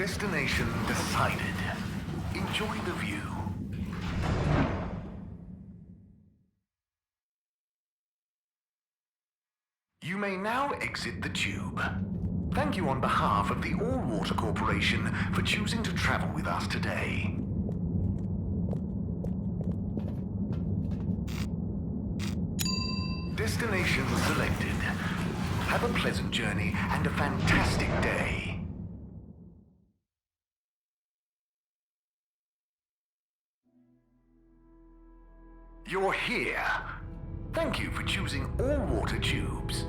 Destination decided. Enjoy the view. You may now exit the tube. Thank you on behalf of the All-Water Corporation for choosing to travel with us today. Destination selected. Have a pleasant journey and a fantastic day. You're here. Thank you for choosing all-water tubes.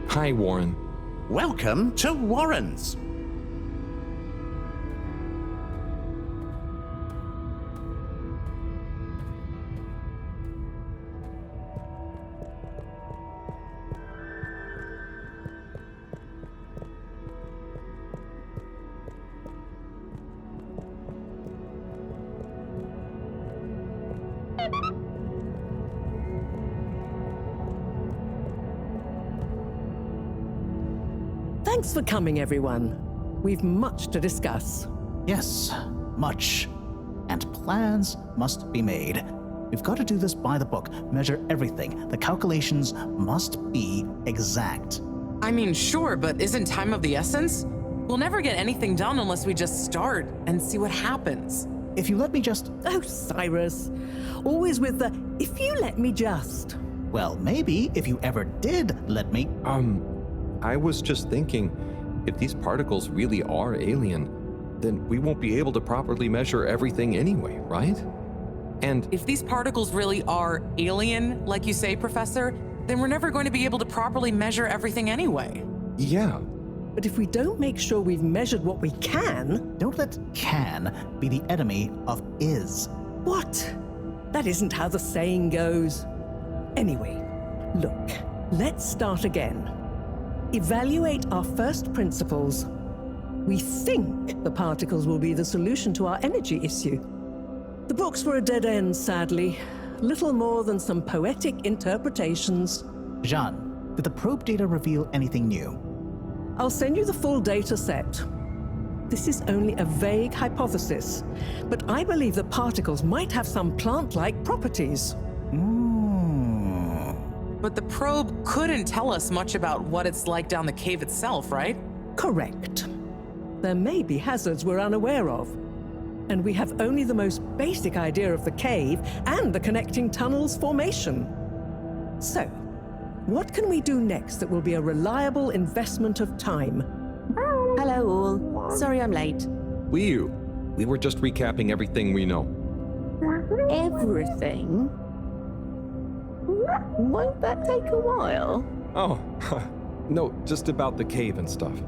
Hi, Warren. Welcome to Warren's. Thanks for coming, everyone. We've much to discuss. Yes, much. And plans must be made. We've got to do this by the book, measure everything. The calculations must be exact. I mean, sure, but isn't time of the essence? We'll never get anything done unless we just start and see what happens. If you let me just... Oh, Cyrus. Always with the, if you let me just. Well, maybe if you ever did let me... I was just thinking, if these particles really are alien, then we won't be able to properly measure everything anyway, right? And If these particles really are alien, like you say, Professor, then we're never going to be able to properly measure everything anyway. yeah, But if we don't make sure we've measured what we can... Don't let can be the enemy of is. What? That isn't how the saying goes. Anyway, look, let's start again. Evaluate our first principles. We think the particles will be the solution to our energy issue. The books were a dead end, sadly. Little more than some poetic interpretations. Jean, did the probe data reveal anything new? I'll send you the full data set. This is only a vague hypothesis, but I believe the particles might have some plant-like properties. But the probe couldn't tell us much about what it's like down the cave itself, right? Correct. There may be hazards we're unaware of, and we have only the most basic idea of the cave and the connecting tunnel's formation. So, what can we do next that will be a reliable investment of time? Hello all. Sorry I'm late. we were just recapping everything we know. Everything? Won't that take a while? Oh, no, just about the cave and stuff.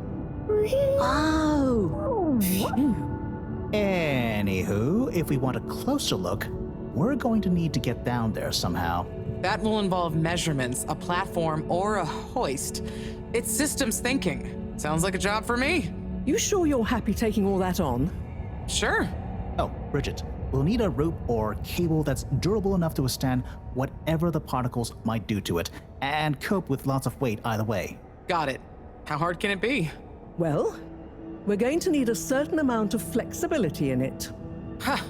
Oh. Phew. Anywho, if we want a closer look, we're going to need to get down there somehow. That will involve measurements, a platform, or a hoist. It's systems thinking. Sounds like a job for me. You sure you're happy taking all that on? Sure. Oh, Bridget, we'll need a rope or cable that's durable enough to withstand whatever the particles might do to it, and cope with lots of weight either way. Got it. How hard can it be? Well, we're going to need a certain amount of flexibility in it.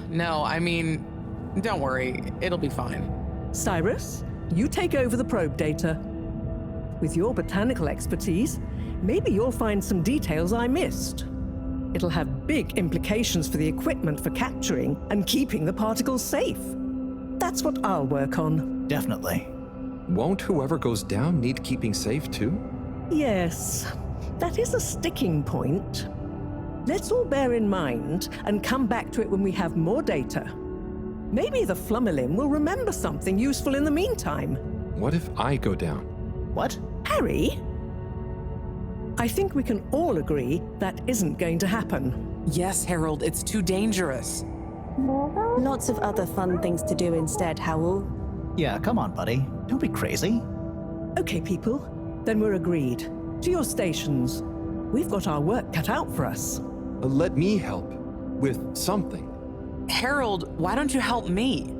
No, I mean, don't worry. It'll be fine. Cyrus, you take over the probe data. With your botanical expertise, maybe you'll find some details I missed. It'll have big implications for the equipment for capturing and keeping the particles safe. That's what I'll work on. Definitely. Won't whoever goes down need keeping safe too? Yes, that is a sticking point. Let's all bear in mind and come back to it when we have more data. Maybe the Flummerlin will remember something useful in the meantime. What if I go down? What? Harry? I think we can all agree that isn't going to happen. Yes, Harold, it's too dangerous. Lots of other fun things to do instead, Howell. Yeah, come on, buddy. Don't be crazy. Okay, people, then we're agreed. To your stations. We've got our work cut out for us. Let me help with something. Harold, why don't you help me?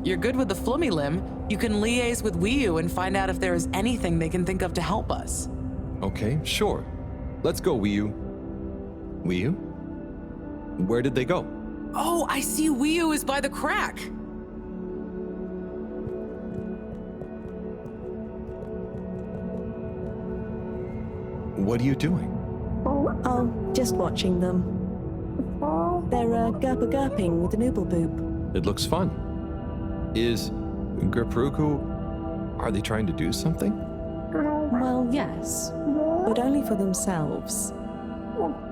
you're good with the flummy limb, you can liaise with Wiyu and find out if there is anything they can think of to help us. Okay, sure. Let's go, Wiyu. Wiyu? Where did they go? Oh, I see Wiyu is by the crack. What are you doing? Oh, just watching them. They're gurping with the nooble boop. It looks fun. Is Gripruku... Are they trying to do something? Well, yes, but only for themselves.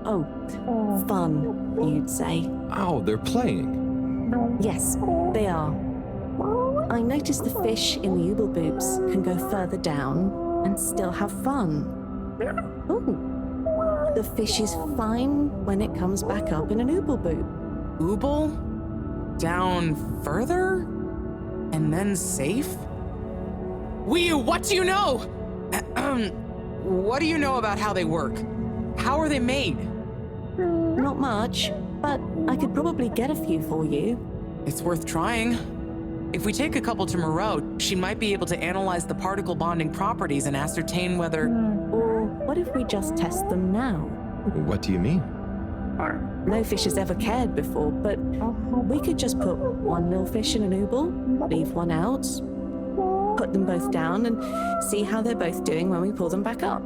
Oh, fun, you'd say. Oh, they're playing. Yes, they are. I noticed the fish in the ooble boops can go further down and still have fun. Oh, the fish is fine when it comes back up in an ooble boop. Ooble? Down further? And then safe? Wiyu, what do you know? What do you know about how they work? How are they made? Not much, but I could probably get a few for you. It's worth trying. If we take a couple to Moreau, she might be able to analyze the particle bonding properties and ascertain whether... Or what if we just test them now? What do you mean? No fish has ever cared before, but we could just put one little fish in an ooble, leave one out, put them both down, and see how they're both doing when we pull them back up.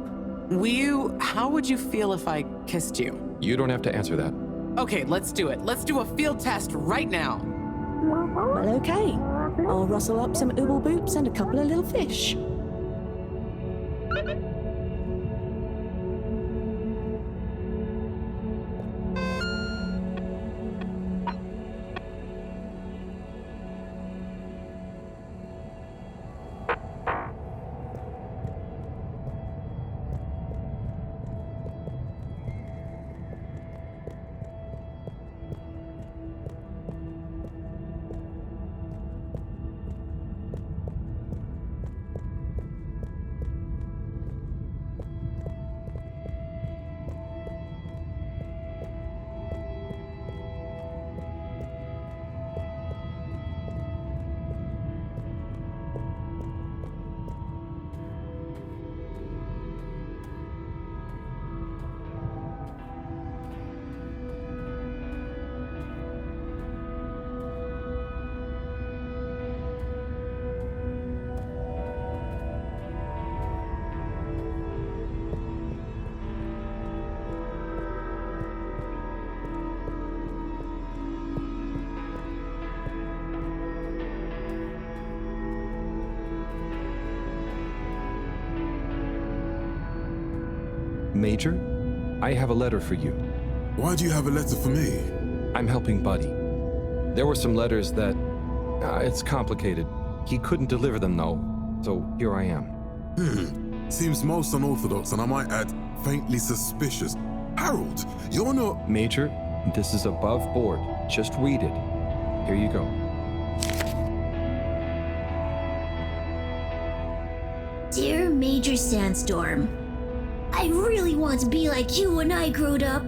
Wiyu, how would you feel if I kissed you? You don't have to answer that. Okay, let's do it. Let's do a field test right now. Well, okay. I'll rustle up some ooble boops and a couple of little fish. Major, I have a letter for you. Why do you have a letter for me? I'm helping Buddy. There were some letters that... it's complicated. He couldn't deliver them, though. So here I am. Seems most unorthodox, and I might add, faintly suspicious. Harold, you're not... Major, this is above board. Just read it. Here you go. Dear Major Sandstorm, I really want to be like you when I growed up.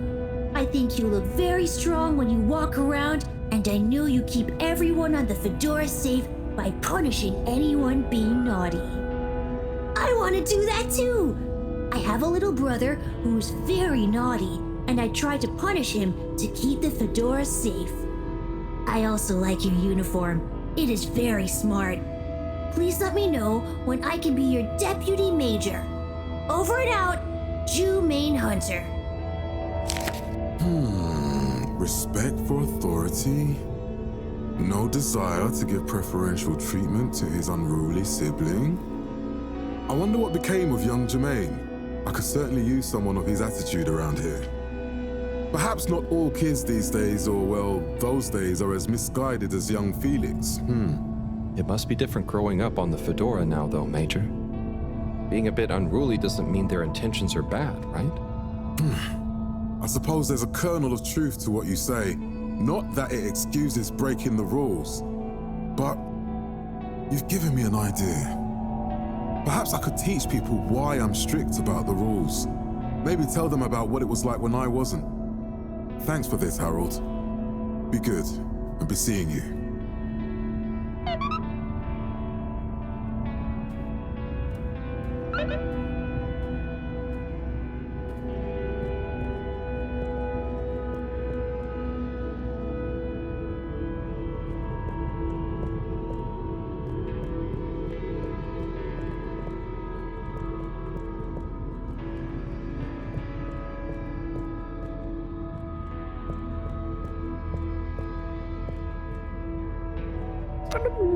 I think you look very strong when you walk around, and I know you keep everyone on the Fedora safe by punishing anyone being naughty. I want to do that too. I have a little brother who's very naughty, and I try to punish him to keep the Fedora safe. I also like your uniform. It is very smart. Please let me know when I can be your deputy major. Over and out, Jew Main Hunter. Respect for authority. No desire to give preferential treatment to his unruly sibling. I wonder what became of young Jermaine. I could certainly use someone of his attitude around here. Perhaps not all kids these days, or well, those days, are as misguided as young Felix. It must be different growing up on the Fedora now, though, Major. Being a bit unruly doesn't mean their intentions are bad, right? I suppose there's a kernel of truth to what you say. Not that it excuses breaking the rules, but you've given me an idea. Perhaps I could teach people why I'm strict about the rules. Maybe tell them about what it was like when I wasn't. Thanks for this, Harold. Be good, and be seeing you.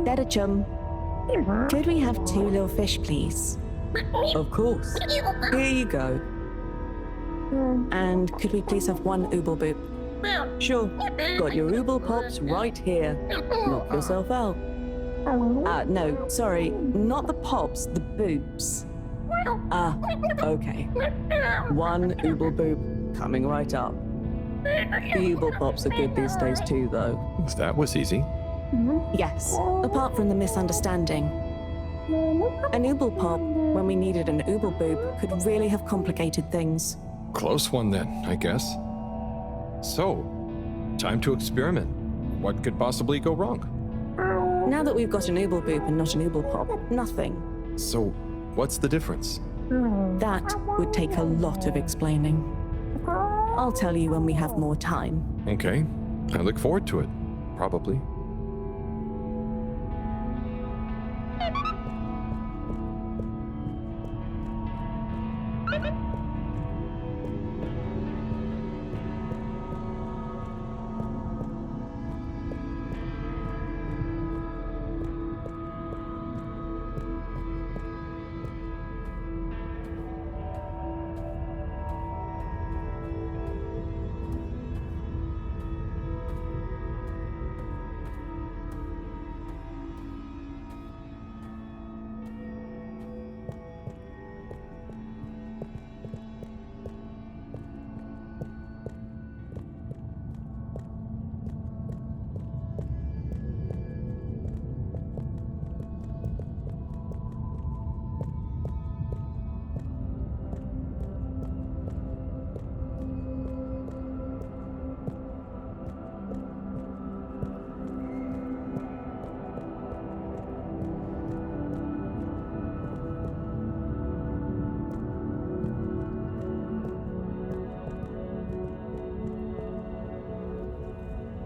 Better chum. Could we have 2 little fish, please? Of course. Here you go. And could we please have 1 ooble boop? Sure. Got your ooble pops right here. Knock yourself out. No, sorry, not the pops, the boops. Okay. 1 ooble boop coming right up. The ooble pops are good these days too, though. That was easy. Yes, apart from the misunderstanding. An ooble pop, when we needed an ooble boop, could really have complicated things. Close one then, I guess. So, time to experiment. What could possibly go wrong? Now that we've got an ooble boop and not an ooble pop, nothing. So, what's the difference? That would take a lot of explaining. I'll tell you when we have more time. Okay, I look forward to it. Probably.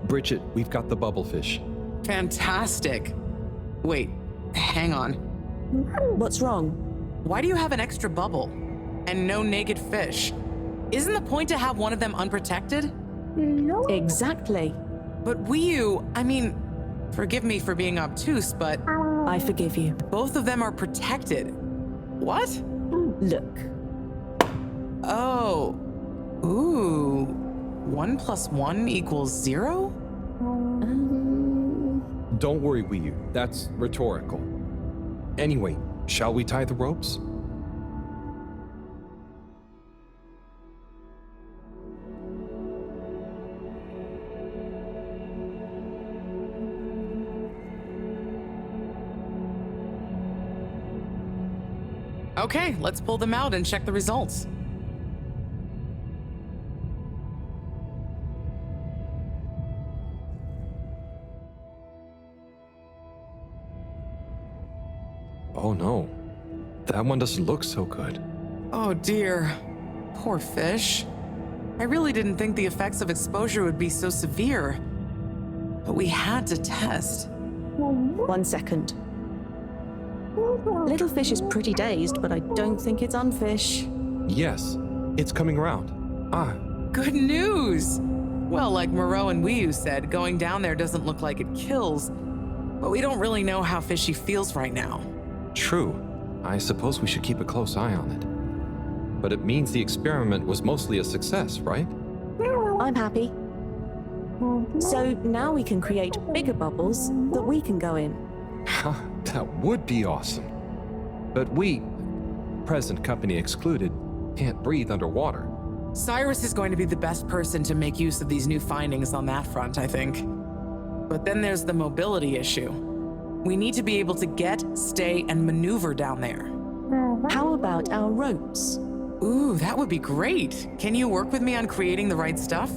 Bridget, we've got the bubblefish. Fantastic. Wait, hang on. What's wrong? Why do you have an extra bubble? And no naked fish? Isn't the point to have one of them unprotected? Exactly. But I mean, forgive me for being obtuse, but I forgive you. both of them are protected. What? Look. Oh. Ooh. 1 + 1 = 0? Don't worry, Wii U. That's rhetorical. Anyway, shall we tie the ropes? Okay, let's pull them out and check the results. Oh no, that one doesn't look so good. Oh dear. Poor fish. I really didn't think the effects of exposure would be so severe. But we had to test. 1 second. Little fish is pretty dazed, but I don't think it's unfish. Yes, it's coming around. Good news! Well, like Moreau and Wii U said, going down there doesn't look like it kills, but we don't really know how fishy feels right now. True. I suppose we should keep a close eye on it. But it means the experiment was mostly a success, right? I'm happy. So now we can create bigger bubbles that we can go in. That would be awesome. But we, present company excluded, can't breathe underwater. Cyrus is going to be the best person to make use of these new findings on that front, I think. But then there's the mobility issue. We need to be able to get, stay, and maneuver down there. How about our ropes? Ooh, that would be great. Can you work with me on creating the right stuff?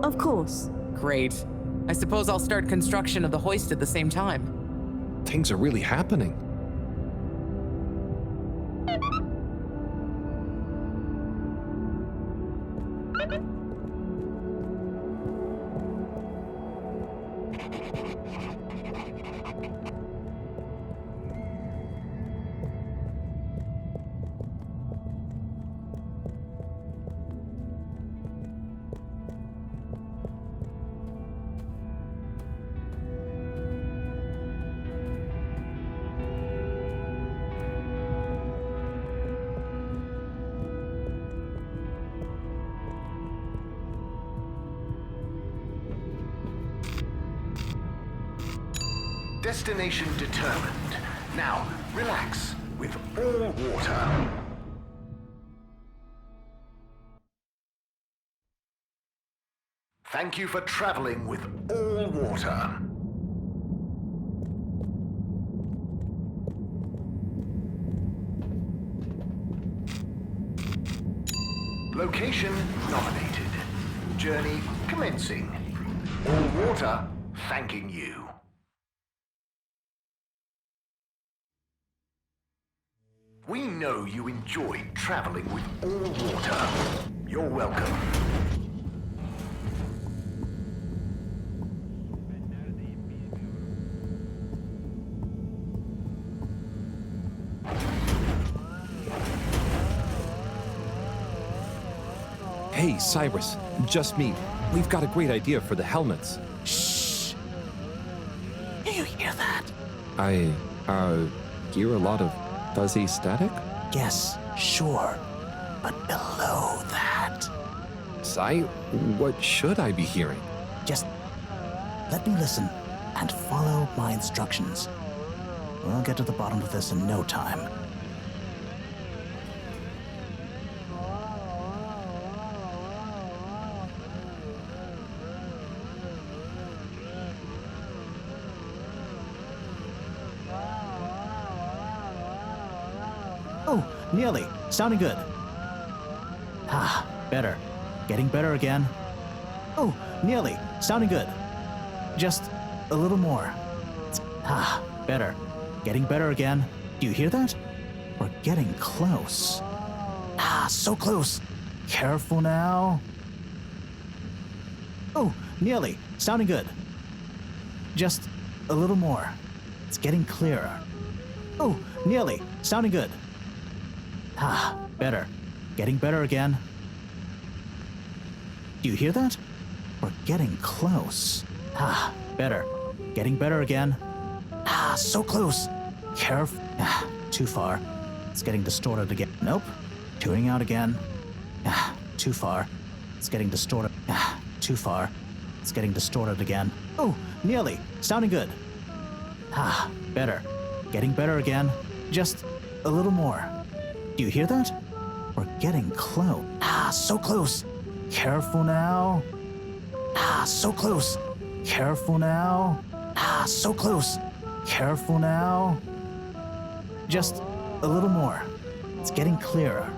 Of course. Great. I suppose I'll start construction of the hoist at the same time. things are really happening. Destination determined. Now, relax with all water. Thank you for traveling with all water. Location nominated. Journey commencing. All water thanking you. We know you enjoyed traveling with all water. You're welcome. Hey, Cyrus, just me. We've got a great idea for the helmets. Shh. Do you hear that? I, hear a lot of fuzzy static? Yes, sure. But below that, Cy, what should I be hearing? just let me listen and follow my instructions. We'll get to the bottom of this in no time. Oh, nearly. Sounding good. Ah, better. Getting better again. Oh, nearly. Sounding good. Just a little more. Ah, better. Getting better again. Do you hear that? We're getting close. Ah, so close. Careful now. Oh, nearly. Sounding good. Just a little more. It's getting clearer. Oh, nearly. Sounding good. Ah, better. Getting better again. Do you hear that? We're getting close. Ah, better. Getting better again. Ah, so close. Careful. Ah, too far. It's getting distorted again. Nope. Tuning out again. Ah, too far. It's getting distorted. Ah, too far. It's getting distorted again. Oh, nearly. Sounding good. Ah, better. Getting better again. Just a little more. Do you hear that? We're getting close. Ah, so close. Careful now. Ah, so close. Careful now. Ah, so close. Careful now. Just a little more. It's getting clearer.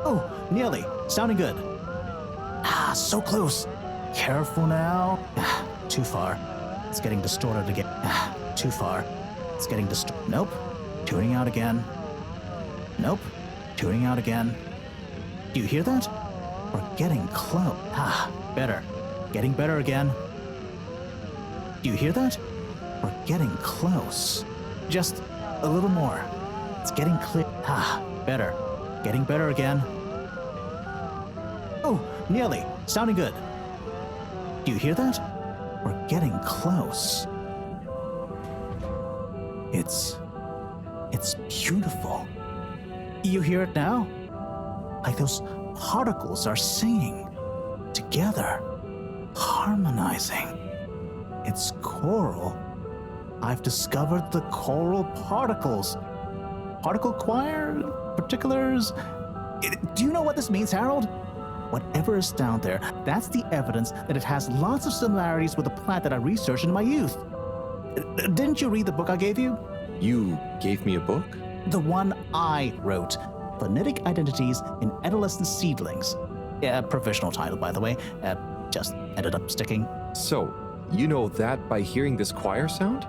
Oh, nearly. Sounding good. Ah, so close. Careful now. Ah, too far. It's getting distorted again. Ah, too far. It's getting distorted. Nope. Tuning out again. Nope. Tuning out again. Do you hear that? We're getting close. Ah, better. Getting better again. Do you hear that? We're getting close. Just a little more. It's getting clear. Ah, better. Getting better again. Oh, nearly. Sounding good. Do you hear that? We're getting close. It's beautiful. You hear it now? Like those particles are singing together, harmonizing. It's choral. I've discovered the choral particles. Particle choir? Particulars? Do you know what this means, Harold? Whatever is down there, that's the evidence that it has lots of similarities with the plant that I researched in my youth. Didn't you read the book I gave you? You gave me a book? The one I wrote. phonetic identities in adolescent seedlings. Yeah, provisional title, by the way. Just ended up sticking. So, you know that by hearing this choir sound?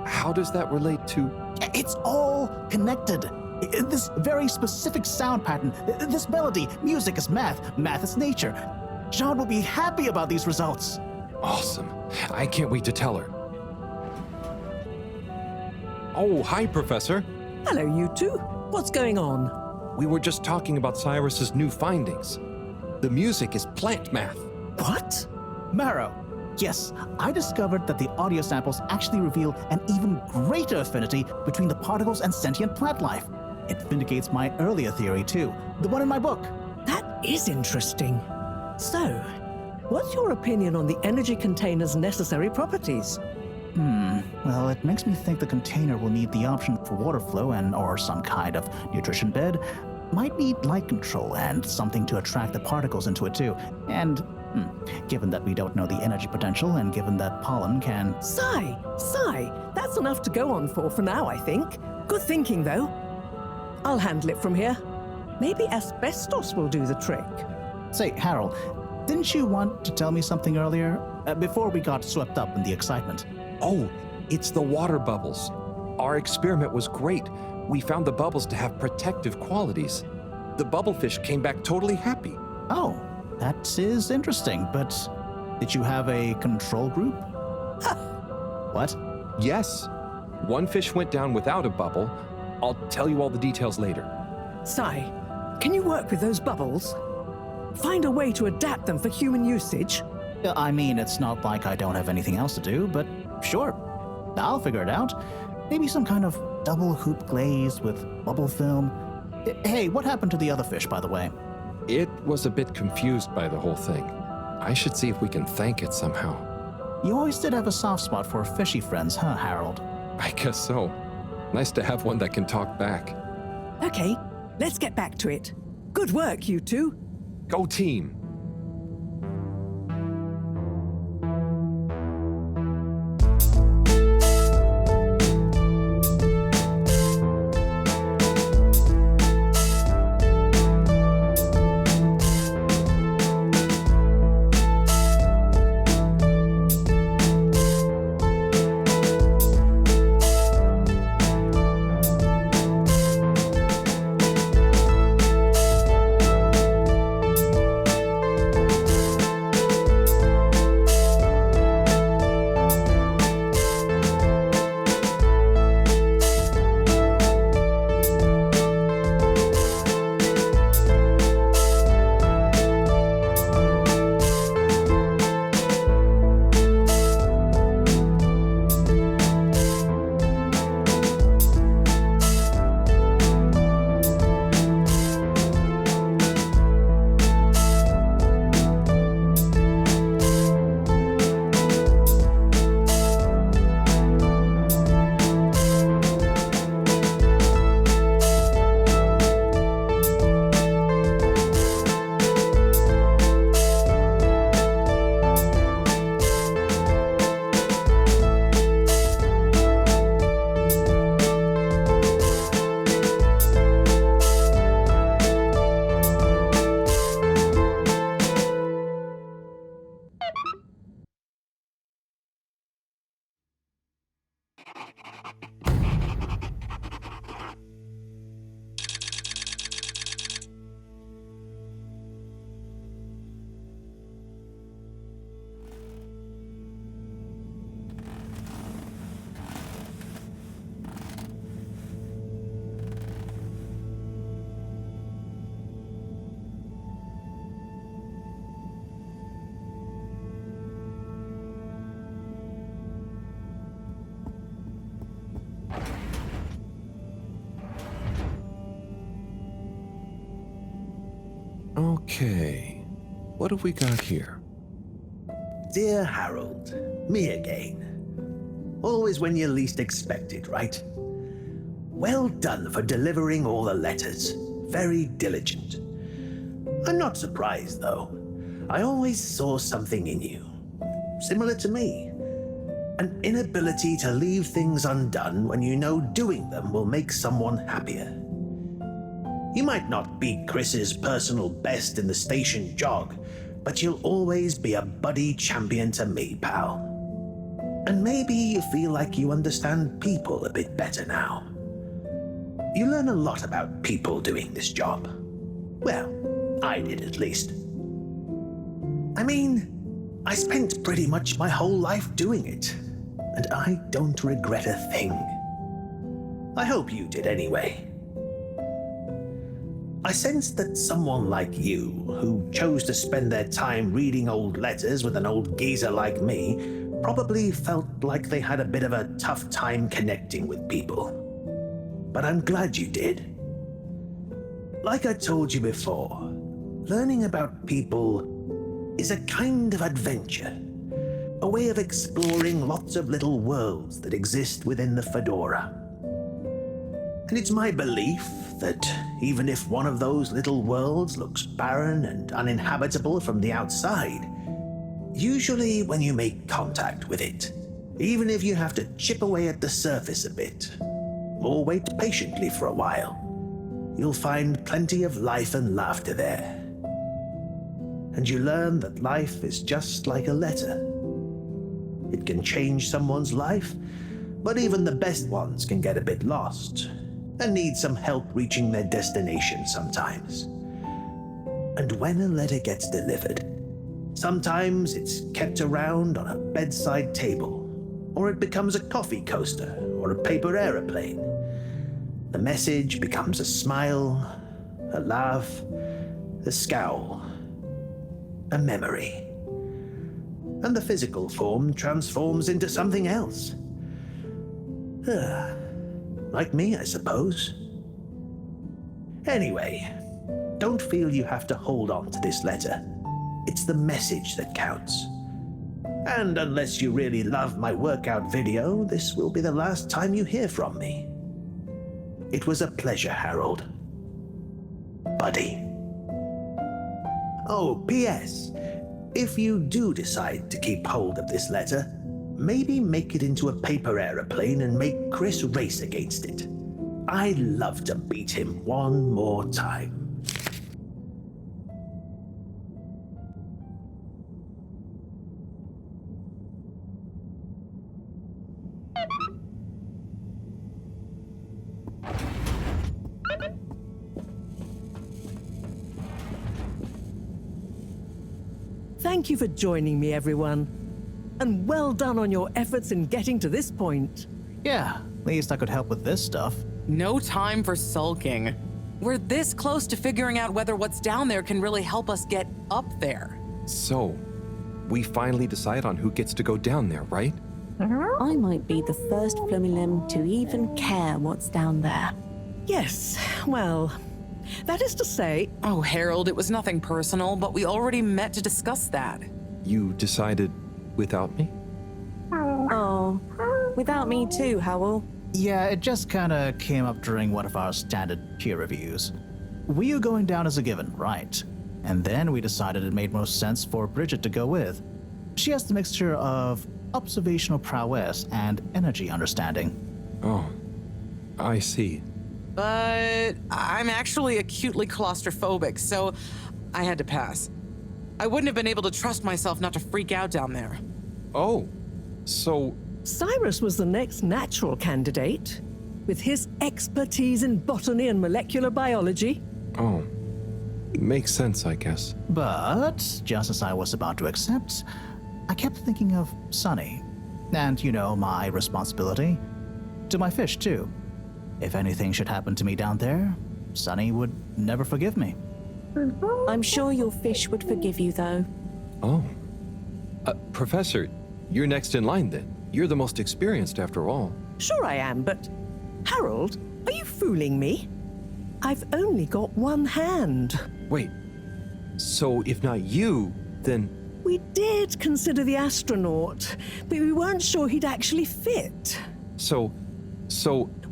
How does that relate to... It's all connected. This very specific sound pattern, this melody, music is math, math is nature. John will be happy about these results. Awesome. I can't wait to tell her. Oh, hi, Professor. Hello, you two. What's going on? We were just talking about Cyrus's new findings. The music is plant math. What? Marrow. Yes, I discovered that the audio samples actually reveal an even greater affinity between the particles and sentient plant life. It vindicates my earlier theory, too, the one in my book. That is interesting. So, what's your opinion on the energy container's necessary properties? Well, it makes me think the container will need the option for water flow or some kind of nutrition bed. Might need light control and something to attract the particles into it too. And, given that we don't know the energy potential and given that pollen can... Sigh, that's enough to go on for now, I think. Good thinking, though. I'll handle it from here. Maybe asbestos will do the trick. Say, Harold, didn't you want to tell me something earlier? Before we got swept up in the excitement. Oh, it's the water bubbles. Our experiment was great. We found the bubbles to have protective qualities. The bubblefish came back totally happy. Oh, that is interesting, but did you have a control group? What? Yes. One fish went down without a bubble. I'll tell you all the details later. Sigh, can you work with those bubbles? Find a way to adapt them for human usage? I mean, it's not like I don't have anything else to do, but sure. I'll figure it out. Maybe some kind of double hoop glaze with bubble film. Hey, what happened to the other fish, by the way? It was a bit confused by the whole thing. I should see if we can thank it somehow. You always did have a soft spot for fishy friends, huh, Harold? I guess so. Nice to have one that can talk back. Okay, let's get back to it. Good work, you two. Go team! Okay, what have we got here? Dear Harold, me again. Always when you least expect it, right? Well done for delivering all the letters. Very diligent. I'm not surprised, though. I always saw something in you. Similar to me. An inability to leave things undone when you know doing them will make someone happier. You might not be Chris's personal best in the station jog, but you'll always be a buddy champion to me, pal. And maybe you feel like you understand people a bit better now. You learn a lot about people doing this job. Well, I did at least. I mean, I spent pretty much my whole life doing it, and I don't regret a thing. I hope you did anyway. I sensed that someone like you, who chose to spend their time reading old letters with an old geezer like me, probably felt like they had a bit of a tough time connecting with people. But I'm glad you did. Like I told you before, learning about people is a kind of adventure, a way of exploring lots of little worlds that exist within the Fedora. And it's my belief that even if one of those little worlds looks barren and uninhabitable from the outside, usually when you make contact with it, even if you have to chip away at the surface a bit, or wait patiently for a while, you'll find plenty of life and laughter there. And you learn that life is just like a letter. It can change someone's life, but even the best ones can get a bit lost and need some help reaching their destination sometimes. And when a letter gets delivered, sometimes it's kept around on a bedside table, or it becomes a coffee coaster or a paper aeroplane. The message becomes a smile, a laugh, a scowl, a memory. And the physical form transforms into something else. Like me, I suppose. Anyway, don't feel you have to hold on to this letter. It's the message that counts. And unless you really love my workout video, this will be the last time you hear from me. It was a pleasure, Harold. Buddy. Oh, P.S. If you do decide to keep hold of this letter, maybe make it into a paper aeroplane and make Chris race against it. I'd love to beat him one more time. Thank you for joining me, everyone. And well done on your efforts in getting to this point. Yeah, at least I could help with this stuff. No time for sulking. We're this close to figuring out whether what's down there can really help us get up there. So, we finally decide on who gets to go down there, right? I might be the first Flumilim to even care what's down there. Yes, well, that is to say, Oh, Harold, it was nothing personal, but we already met to discuss that. You decided without me? Oh, without me too, Howell. Yeah, it just kinda came up during one of our standard peer reviews. We are going down as a given, right? And then we decided it made most sense for Bridget to go with. She has the mixture of observational prowess and energy understanding. Oh, I see. But I'm actually acutely claustrophobic, so I had to pass. I wouldn't have been able to trust myself not to freak out down there. Oh, so Cyrus was the next natural candidate. With his expertise in botany and molecular biology. Oh, makes sense, I guess. But, just as I was about to accept, I kept thinking of Sunny. And, you know, my responsibility. To my fish, too. If anything should happen to me down there, Sunny would never forgive me. I'm sure your fish would forgive you, though. Oh. Professor, you're next in line then. You're the most experienced after all. Sure I am, but Harold, are you fooling me? I've only got one hand. Wait, so if not you, then... We did consider the astronaut, but we weren't sure he'd actually fit. So...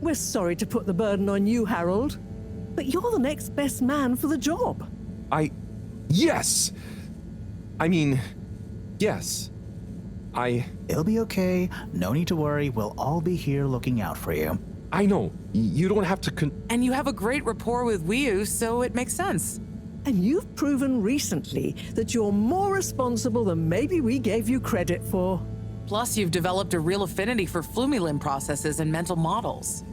We're sorry to put the burden on you, Harold, but you're the next best man for the job. Yes! I mean, yes. It'll be okay. No need to worry. We'll all be here looking out for you. I know. You don't have to And you have a great rapport with Wiu, so it makes sense. And you've proven recently that you're more responsible than maybe we gave you credit for. Plus, you've developed a real affinity for Flumilim processes and mental models.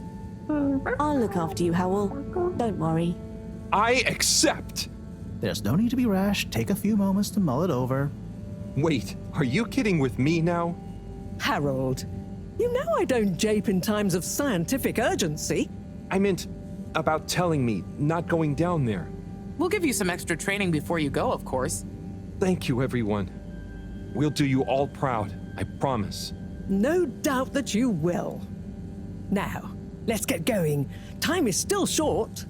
I'll look after you, Howell. Don't worry. I accept! There's no need to be rash. Take a few moments to mull it over. Wait, are you kidding with me now? Harold, you know I don't jape in times of scientific urgency. I meant about telling me, not going down there. We'll give you some extra training before you go, of course. Thank you, everyone. We'll do you all proud, I promise. No doubt that you will. Now, let's get going. Time is still short.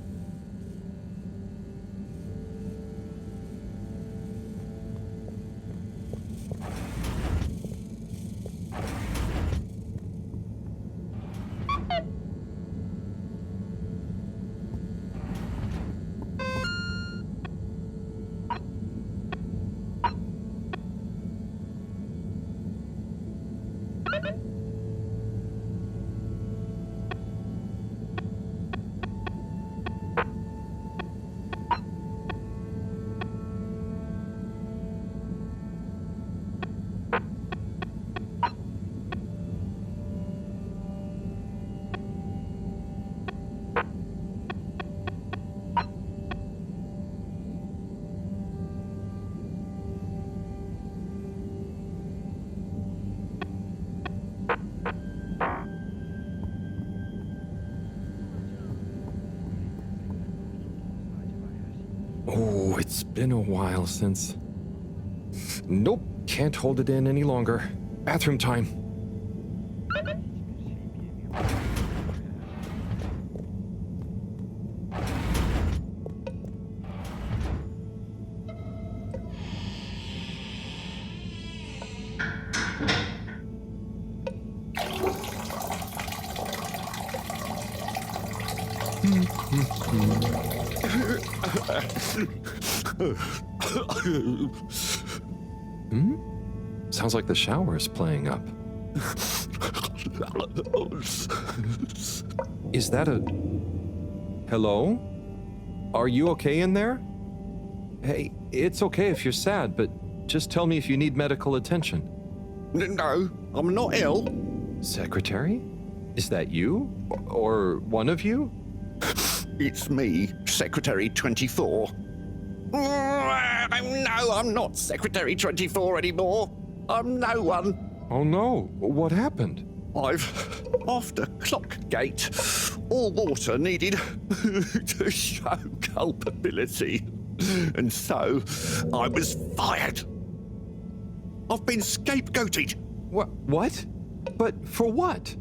Oh, it's been a while since... Nope, can't hold it in any longer. Bathroom time. Sounds like the shower is playing up. Is that a... Hello? Are you okay in there? Hey, it's okay if you're sad, but just tell me if you need medical attention. No, I'm not ill. Secretary? Is that you? Or one of you? It's me, Secretary 24. No, I'm not Secretary 24 anymore. I'm no one. Oh no, what happened? After clock gate, all water needed to show culpability. And so, I was fired. I've been scapegoated. What? But for what?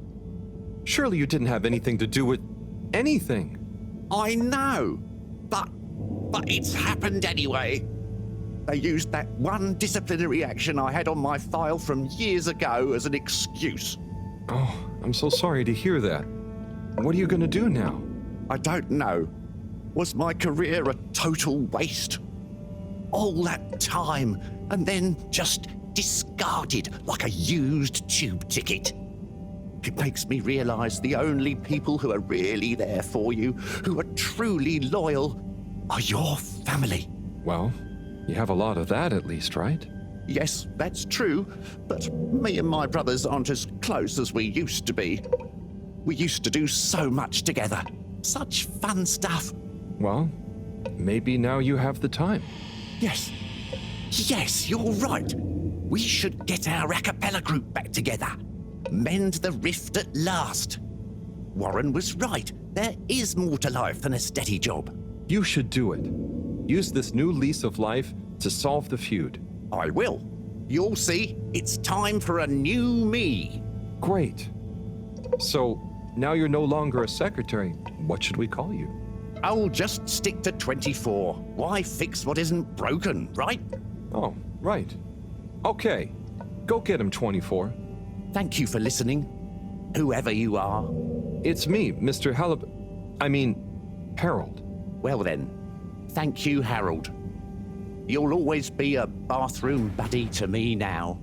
Surely you didn't have anything to do with anything. I know, but it's happened anyway. They used that one disciplinary action I had on my file from years ago as an excuse. Oh, I'm so sorry to hear that. What are you gonna do now? I don't know. Was my career a total waste? All that time, and then just discarded like a used tube ticket. It makes me realize the only people who are really there for you, who are truly loyal, are your family. Well, you have a lot of that at least, right? Yes, that's true, but me and my brothers aren't as close as we used to be. We used to do so much together. Such fun stuff. Well, maybe now you have the time. Yes. Yes, you're right. We should get our a cappella group back together. Mend the rift at last. Warren was right. There is more to life than a steady job. You should do it. Use this new lease of life to solve the feud. I will. You'll see, it's time for a new me. Great. So, now you're no longer a secretary. What should we call you? I'll just stick to 24. Why fix what isn't broken, right? Oh, right. Okay. Go get him, 24. Thank you for listening, whoever you are. It's me, Mr. Harold. Well then, thank you, Harold. You'll always be a bathroom buddy to me now.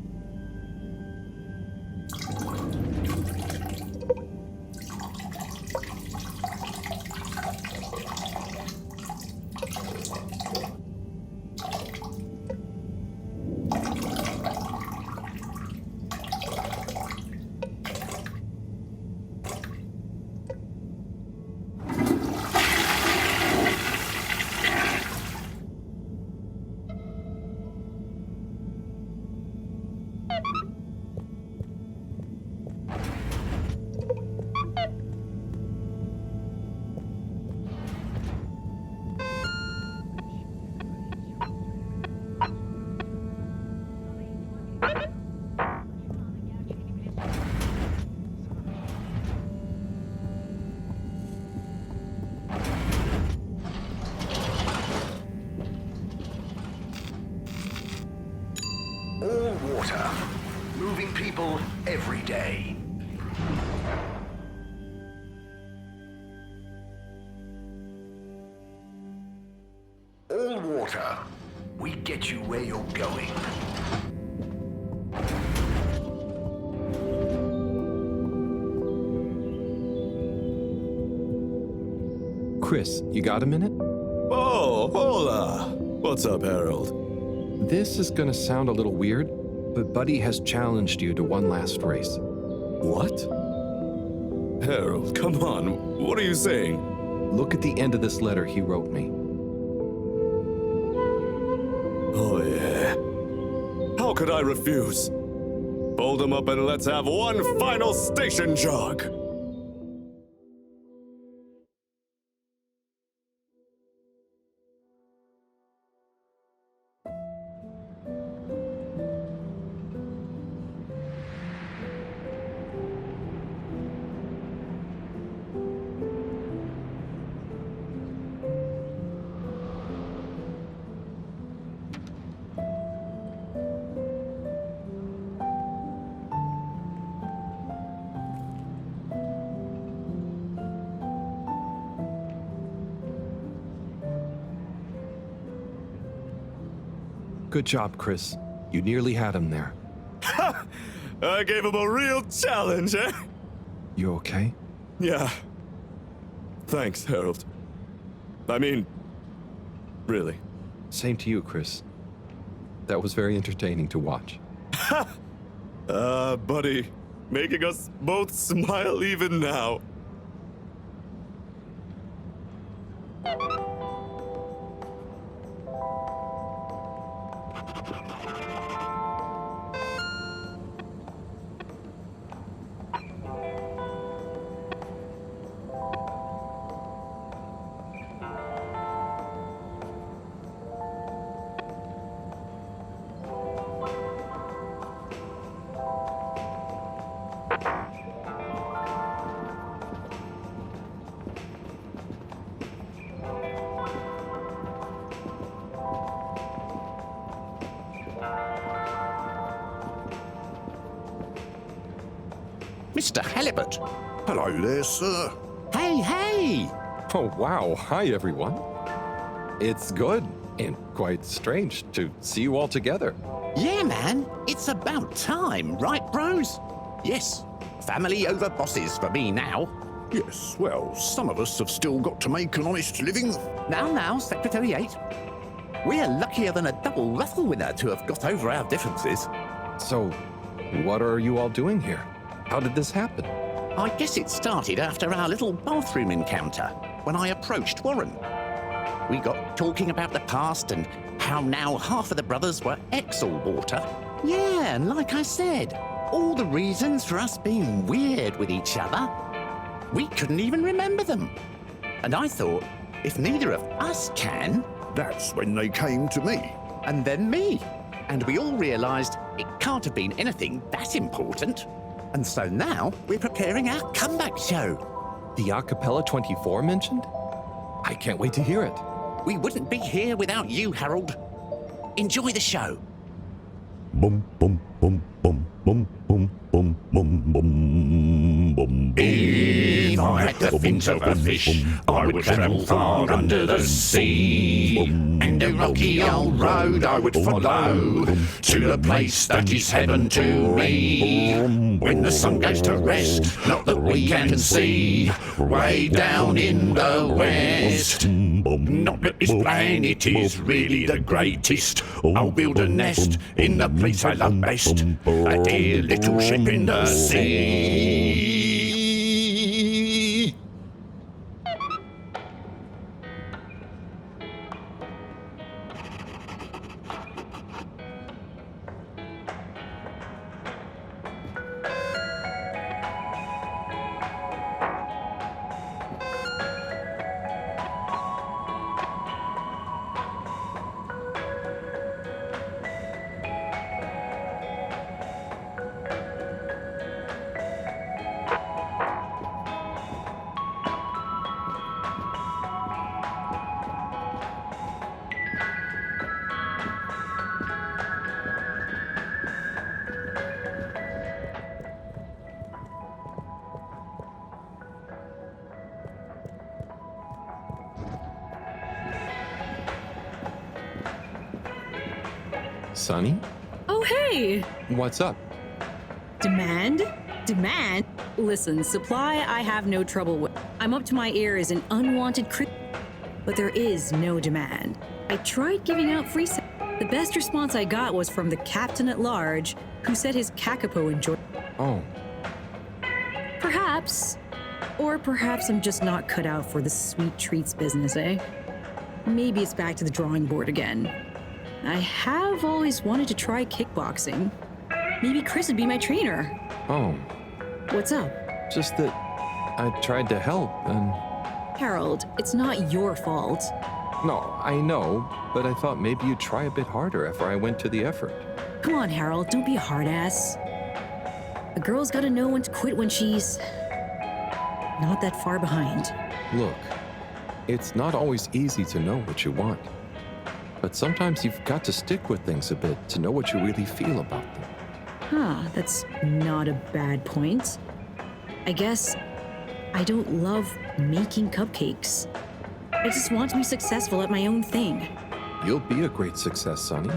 water. Moving people every day. All water. We get you where you're going. Chris, you got a minute? Oh, hola! What's up, Harold? This is gonna sound a little weird, but Buddy has challenged you to one last race. What? Harold, come on. What are you saying? Look at the end of this letter he wrote me. Oh, yeah. How could I refuse? Fold them up and let's have one final station jog. Good job, Chris. You nearly had him there. I gave him a real challenge, eh? You okay? Yeah. Thanks, Harold. I mean, really. Same to you, Chris. That was very entertaining to watch. Buddy, making us both smile even now. Mr. Halibut. Hello there, sir. Hey! Oh, wow. Hi, everyone. It's good and quite strange to see you all together. Yeah, man. It's about time, right, bros? Yes. Family over bosses for me now. Yes, well, some of us have still got to make an honest living. Now, Secretary 8. We're luckier than a double raffle winner to have got over our differences. So, what are you all doing here? How did this happen? I guess it started after our little bathroom encounter, when I approached Warren. We got talking about the past and how now half of the brothers were ex-all-water. Yeah, and like I said, all the reasons for us being weird with each other, we couldn't even remember them. And I thought, if neither of us can... That's when they came to me. And then me. And we all realised it can't have been anything that important. And so now we're preparing our comeback show. The Acapella 24 mentioned? I can't wait to hear it. We wouldn't be here without you, Harold. Enjoy the show. Bum bum bum bum bum bum bum bum bum bum. If I had the fins of a fish, I would travel far under the sea. And a rocky old road I would follow to the place that is heaven to me. When the sun goes to rest, not that we can see, way down in the west. Not that this planet is really the greatest. I'll build a nest in the place I love best, a dear little ship in the sea. Sonny? Oh, hey! What's up? Demand? Demand? Listen, supply I have no trouble with. I'm up to my ears in unwanted but there is no demand. I tried giving out free The best response I got was from the captain at large, who said his kakapo enjoyed. Oh. Perhaps. Or perhaps I'm just not cut out for the sweet treats business, eh? Maybe it's back to the drawing board again. I have always wanted to try kickboxing. Maybe Chris would be my trainer. Oh. What's up? Just that I tried to help and... Harold, it's not your fault. No, I know, but I thought maybe you'd try a bit harder after I went to the effort. Come on, Harold, don't be a hard ass. A girl's gotta know when to quit when she's not that far behind. Look, it's not always easy to know what you want, but sometimes you've got to stick with things a bit to know what you really feel about them. Huh, that's not a bad point. I guess I don't love making cupcakes. I just want to be successful at my own thing. You'll be a great success, Sonny.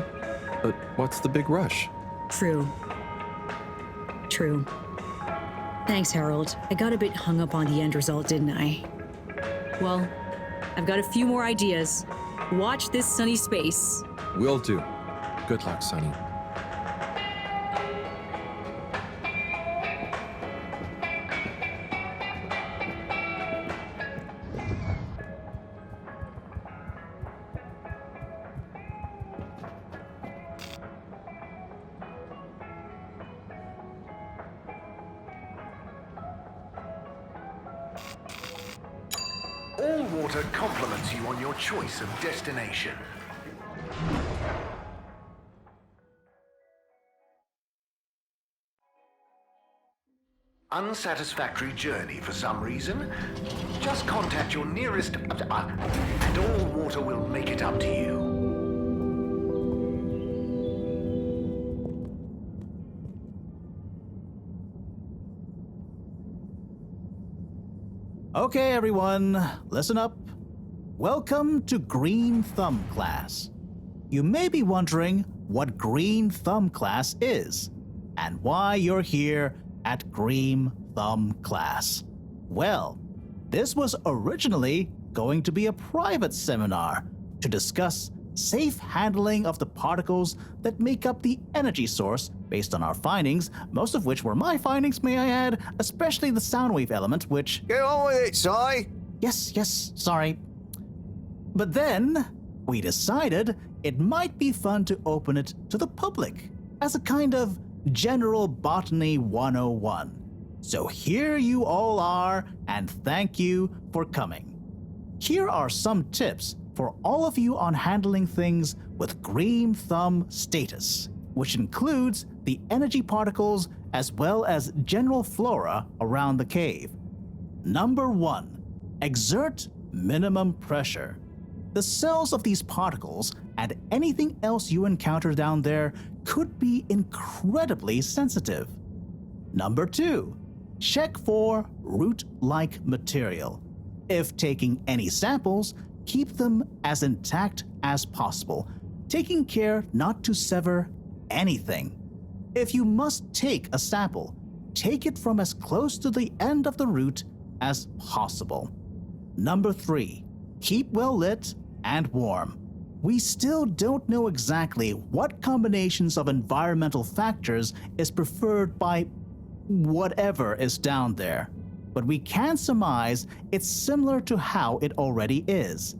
But what's the big rush? True. Thanks, Harold. I got a bit hung up on the end result, didn't I? Well, I've got a few more ideas. Watch this sunny space. Will do. Good luck, Sonny. All water compliments you on your choice of destination. Unsatisfactory journey for some reason? Just contact your nearest... and all water will make it up to you. Okay, everyone, listen up. Welcome to Green Thumb class. You may be wondering what Green Thumb class is and why you're here at Green Thumb class. Well, this was originally going to be a private seminar to discuss safe handling of the particles that make up the energy source based on our findings, most of which were my findings, may I add, especially the sound wave element, which... Get on with it, Si! Yes, sorry. But then, we decided it might be fun to open it to the public as a kind of General Botany 101. So here you all are, and thank you for coming. Here are some tips for all of you on handling things with Green Thumb status, which includes the energy particles as well as general flora around the cave. Number 1, exert minimum pressure. The cells of these particles and anything else you encounter down there could be incredibly sensitive. Number 2, check for root-like material. If taking any samples, keep them as intact as possible, taking care not to sever anything. If you must take a sample, take it from as close to the end of the root as possible. Number 3, keep well lit and warm. We still don't know exactly what combinations of environmental factors is preferred by whatever is down there, but we can surmise it's similar to how it already is.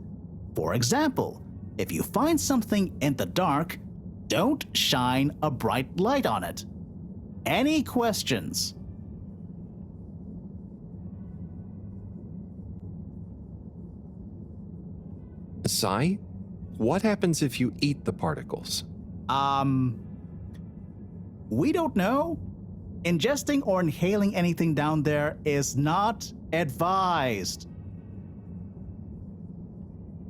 For example, if you find something in the dark, don't shine a bright light on it. Any questions? Si, what happens if you eat the particles? We don't know. Ingesting or inhaling anything down there is not advised.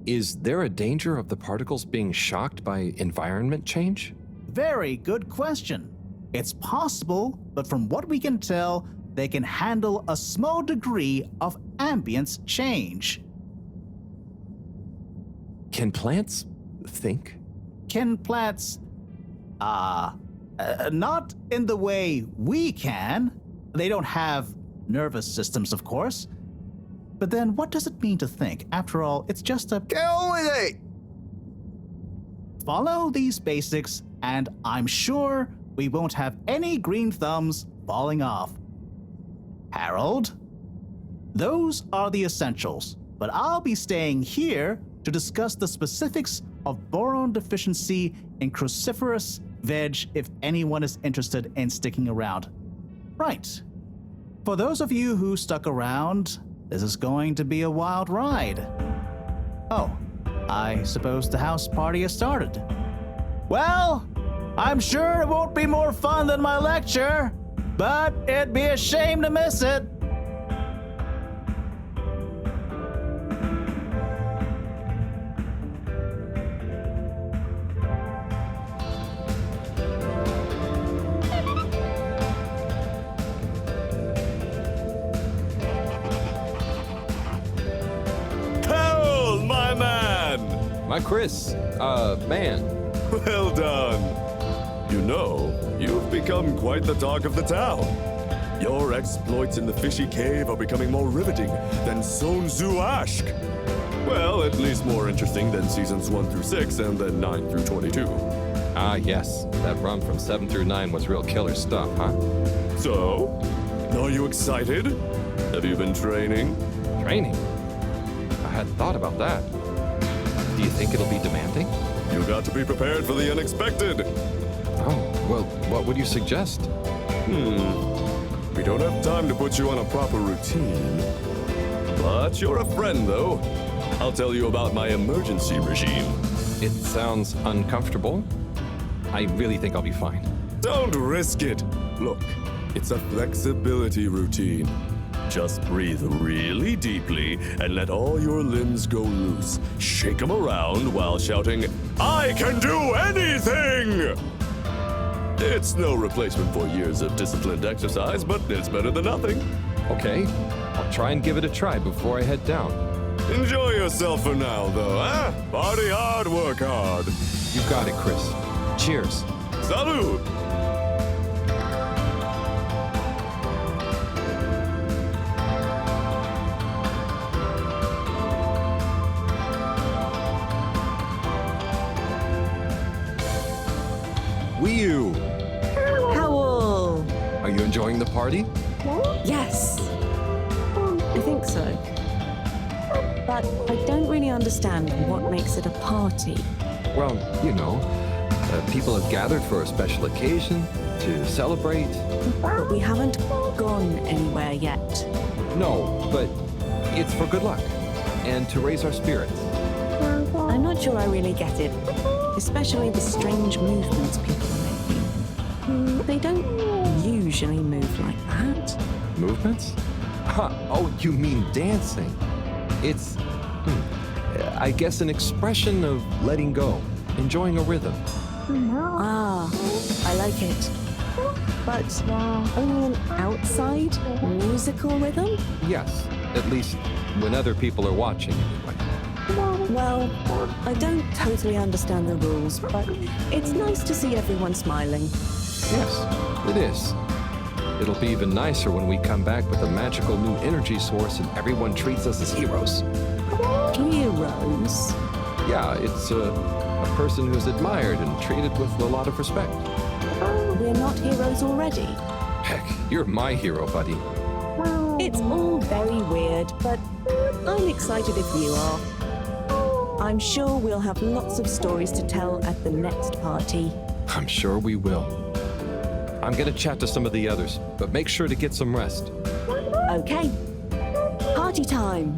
Is there a danger of the particles being shocked by environment change? Very good question. It's possible, but from what we can tell, they can handle a small degree of ambience change. Can plants think? Can plants Not in the way we can. They don't have nervous systems, of course. But then what does it mean to think? After all, it's just a... Get on with it! Follow these basics, and I'm sure we won't have any green thumbs falling off. Harold, those are the essentials, but I'll be staying here to discuss the specifics of boron deficiency in cruciferous veg if anyone is interested in sticking around. Right. For those of you who stuck around, this is going to be a wild ride. Oh, I suppose the house party has started. Well, I'm sure it won't be more fun than my lecture, but it'd be a shame to miss it. Harold, my man! My Chris, man. Well done. You know, you've become quite the talk of the town. Your exploits in the fishy cave are becoming more riveting than Sun Tzu Ashk. Well, at least more interesting than seasons 1 through 6 and then 9 through 22. Ah, yes. That run from 7 through 9 was real killer stuff, huh? So, are you excited? Have you been training? Training? I hadn't thought about that. Do you think it'll be demanding? You got to be prepared for the unexpected. Oh, well, what would you suggest? We don't have time to put you on a proper routine. But you're a friend, though. I'll tell you about my emergency regime. It sounds uncomfortable. I really think I'll be fine. Don't risk it. Look, it's a flexibility routine. Just breathe really deeply and let all your limbs go loose. Shake them around while shouting, "I can do anything!" It's no replacement for years of disciplined exercise, but it's better than nothing. Okay, I'll try and give it a try before I head down. Enjoy yourself for now, though, huh? Party hard, work hard. You got it, Chris. Cheers. Salud! Wee-oo! Howl! Are you enjoying the party? Yes. I think so. But I don't really understand what makes it a party. Well, you know, people have gathered for a special occasion to celebrate. But we haven't gone anywhere yet. No, but it's for good luck and to raise our spirits. I'm not sure I really get it, especially the strange movements people are making. They don't usually move like that. Movements? Huh. Oh, you mean dancing? It's, I guess, an expression of letting go, enjoying a rhythm. Ah, I like it. But only an outside musical rhythm? Yes, at least when other people are watching anyway. Well, I don't totally understand the rules, but it's nice to see everyone smiling. Yes, it is. It'll be even nicer when we come back with a magical new energy source and everyone treats us as heroes. Heroes? Yeah, it's a person who's admired and treated with a lot of respect. We're not heroes already. Heck, you're my hero, buddy. It's all very weird, but I'm excited if you are. I'm sure we'll have lots of stories to tell at the next party. I'm sure we will. I'm gonna chat to some of the others, but make sure to get some rest. Okay. Party time.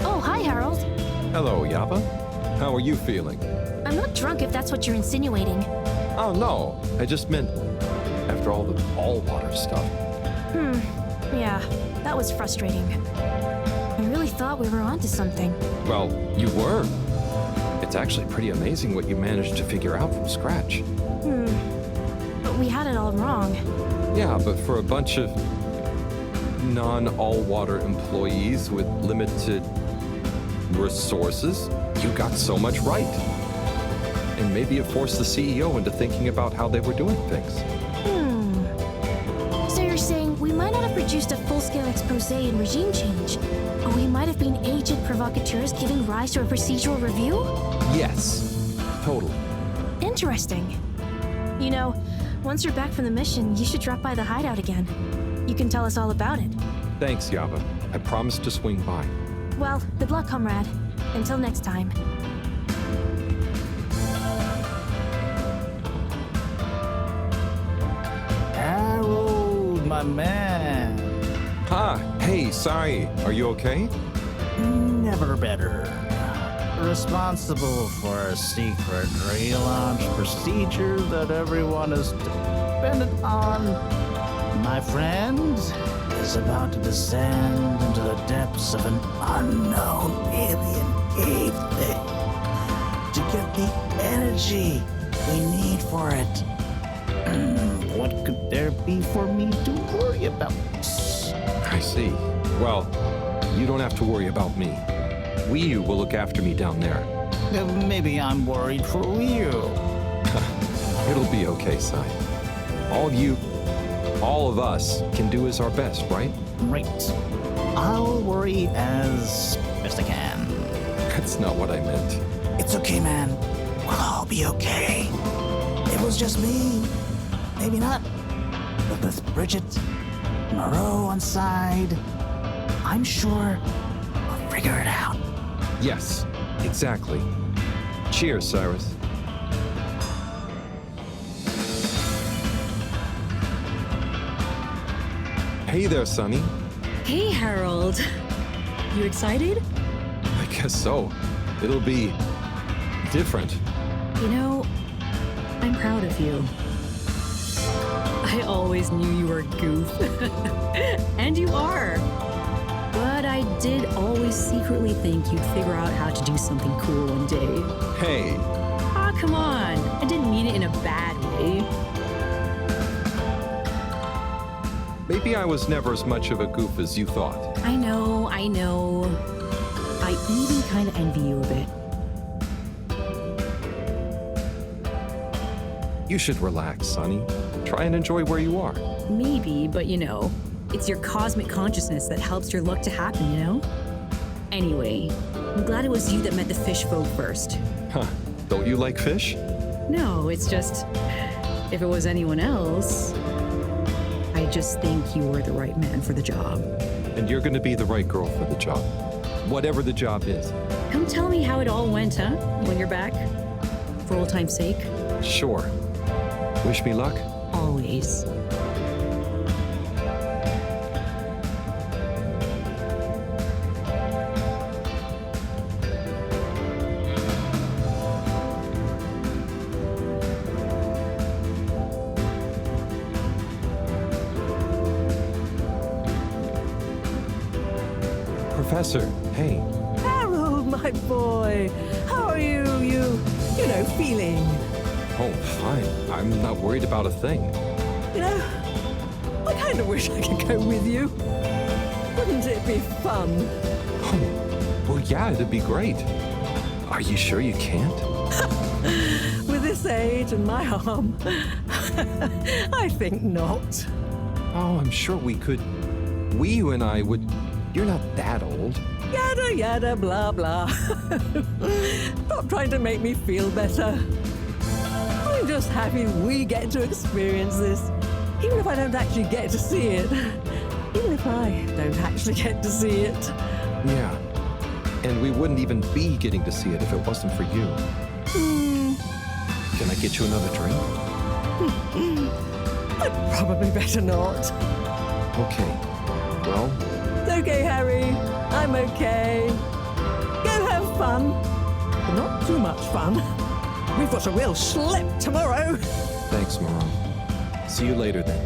Oh, hi, Harold. Hello, Yapa. How are you feeling? I'm not drunk if that's what you're insinuating. Oh, no. I just meant after all the all-water stuff. Yeah, that was frustrating. I really thought we were onto something. Well, you were. It's It's actually pretty amazing what you managed to figure out from scratch. But we had it all wrong. Yeah, but for a bunch of non-all-water employees with limited resources, you got so much right. And maybe it forced the CEO into thinking about how they were doing things. So you're saying we might not have produced a full-scale expose and regime change, but we might have been agent provocateurs giving rise to a procedural review? Yes, totally. Interesting. You know, once you're back from the mission, you should drop by the hideout again. You can tell us all about it. Thanks, Yava. I promise to swing by. Well, good luck, comrade. Until next time. Harold, my man. Hey, sorry. Are you okay? Never better. Responsible for a secret relaunch procedure that everyone is dependent on. My friend is about to descend into the depths of an unknown alien cave thing to get the energy we need for it. What could there be for me to worry about? I see. Well, you don't have to worry about me. We will look after me down there. Maybe I'm worried for you. It'll be okay, Sai. All of us can do is our best, right? Right. I'll worry as best I can. That's not what I meant. It's okay, man. We'll all be okay. It was just me. Maybe not. But with Bridget, Moreau on side, I'm sure we'll figure it out. Yes, exactly. Cheers, Cyrus. Hey there, Sonny. Hey, Harold. You excited? I guess so. It'll be different. You know, I'm proud of you. I always knew you were a goof. And you are. But I did always secretly think you'd figure out how to do something cool one day. Hey. Ah, come on. I didn't mean it in a bad way. Maybe I was never as much of a goof as you thought. I know. I even kind of envy you a bit. You should relax, Sonny. Try and enjoy where you are. Maybe, but you know, it's your cosmic consciousness that helps your luck to happen, you know? Anyway, I'm glad it was you that met the fish folk first. Huh. Don't you like fish? No, it's just, if it was anyone else, I just think you were the right man for the job. And you're gonna be the right girl for the job. Whatever the job is. Come tell me how it all went, huh? When you're back? For old time's sake? Sure. Wish me luck? Always. Professor, hey. Harold, my boy. How are you? You know, feeling? Oh, fine. I'm not worried about a thing. You know, I kind of wish I could go with you. Wouldn't it be fun? Oh, well, yeah, it'd be great. Are you sure you can't? With this age and my arm, I think not. Oh, I'm sure we could. You and I would. You're not that old. Yada, yada, blah, blah. Stop trying to make me feel better. I'm just happy we get to experience this, even if I don't actually get to see it. Even if I don't actually get to see it. Yeah. And we wouldn't even be getting to see it if it wasn't for you. Can I get you another drink? I'd probably better not. Okay. Well... It's okay, Harry. I'm okay. Go have fun. But not too much fun. We've got a real schlep tomorrow. Thanks, Moreau. See you later, then.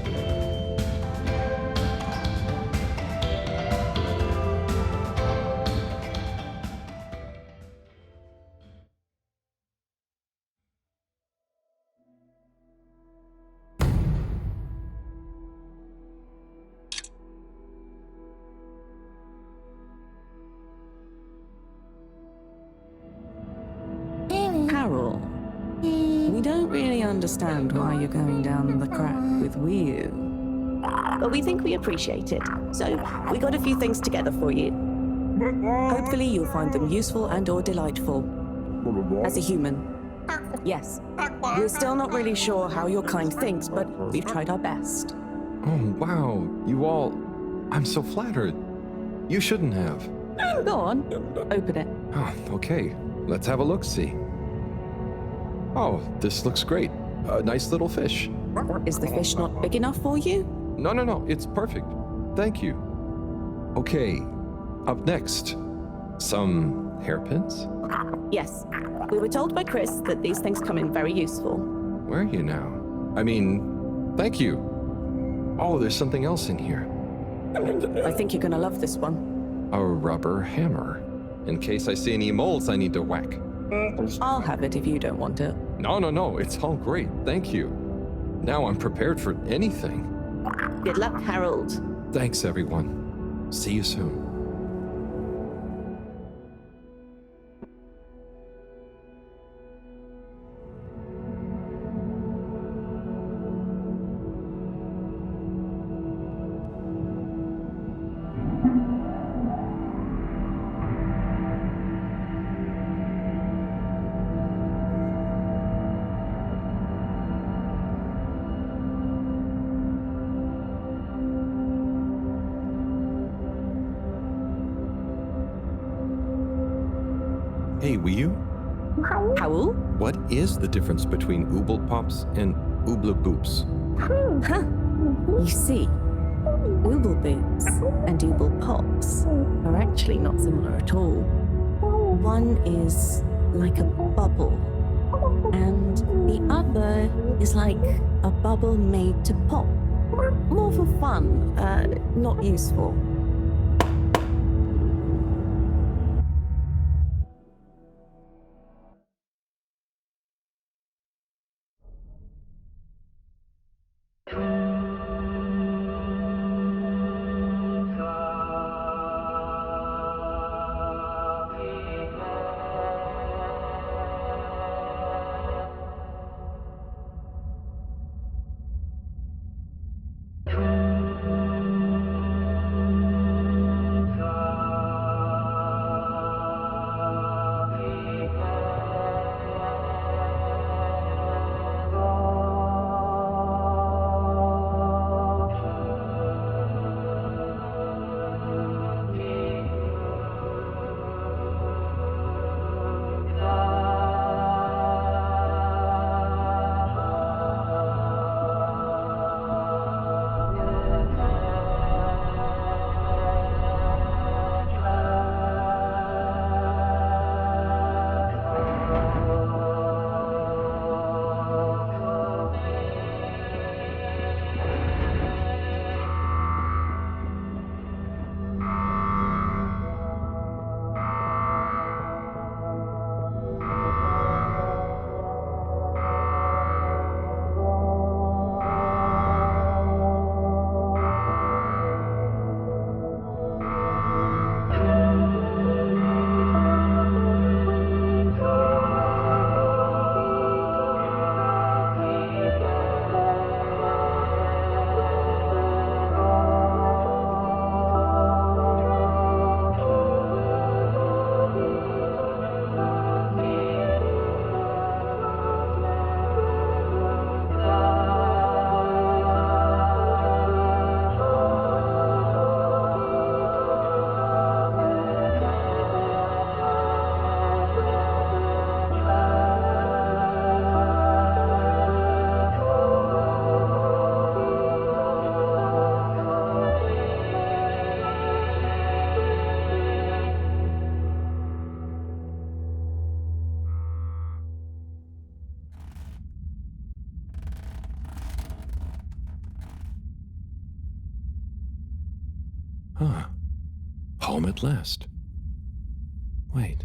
We don't really understand why you're going down the crack with Wii. But we think we appreciate it. So we got a few things together for you. Hopefully you'll find them useful and or delightful. As a human. Yes. We're still not really sure how your kind thinks, but we've tried our best. Oh, wow. You all... I'm so flattered. You shouldn't have. Go on. Open it. Oh, okay. Let's have a look-see. Oh, this looks great. A nice little fish. Is the fish not big enough for you? No. It's perfect. Thank you. Okay. Up next. Some hairpins? Yes. We were told by Chris that these things come in very useful. Where are you now? I mean, thank you. Oh, there's something else in here. I think you're gonna love this one. A rubber hammer. In case I see any moles I need to whack. I'll have it if you don't want it. No. It's all great. Thank you. Now I'm prepared for anything. Good luck, Harold. Thanks, everyone. See you soon. Hey, Wii. Howl? What is the difference between Ooble Pops and Ooble Boops? You see, Ooble Boots and Ooble Pops are actually not similar at all. One is like a bubble, and the other is like a bubble made to pop. More for fun, not useful. Huh. Home at last. Wait.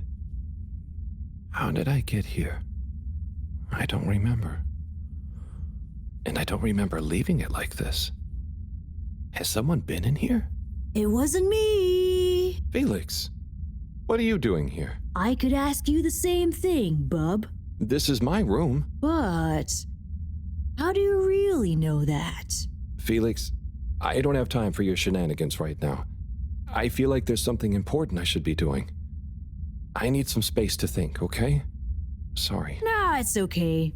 How did I get here? I don't remember. And I don't remember leaving it like this. Has someone been in here? It wasn't me. Felix, what are you doing here? I could ask you the same thing, bub. This is my room. But how do you really know that? Felix, I don't have time for your shenanigans right now. I feel like there's something important I should be doing. I need some space to think, okay? Sorry. Nah, it's okay.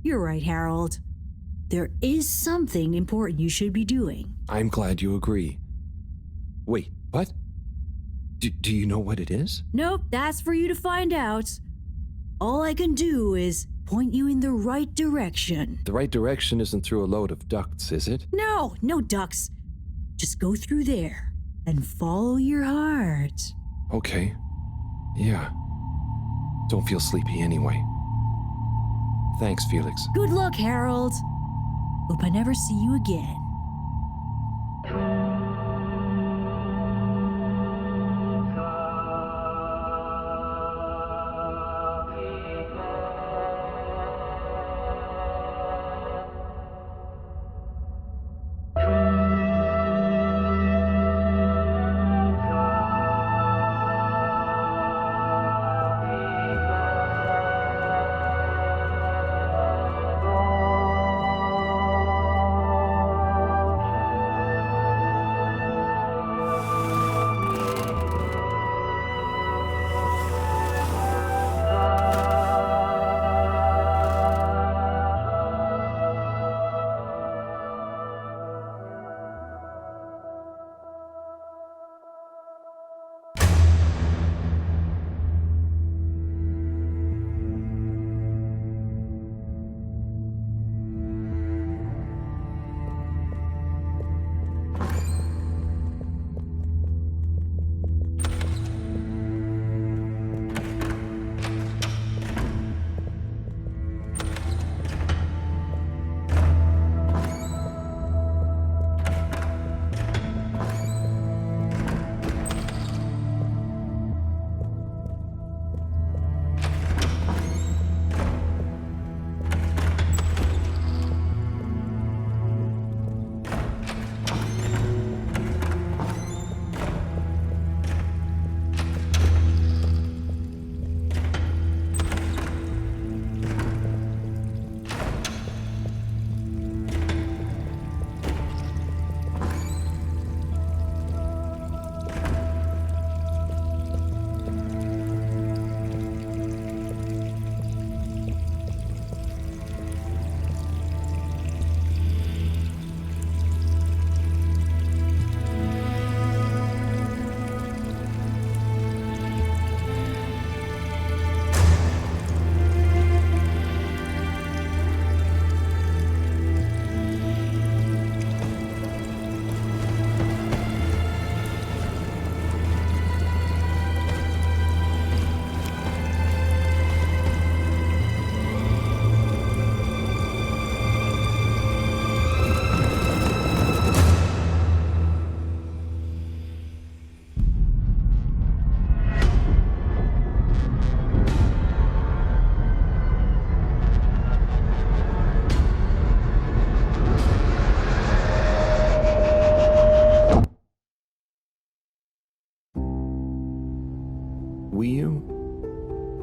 You're right, Harold. There is something important you should be doing. I'm glad you agree. Wait, what? Do you know what it is? Nope, that's for you to find out. All I can do is point you in the right direction. The right direction isn't through a load of ducts, is it? No, no ducks. Just go through there and follow your heart. Okay. Yeah. Don't feel sleepy anyway. Thanks, Felix. Good luck, Harold. Hope I never see you again.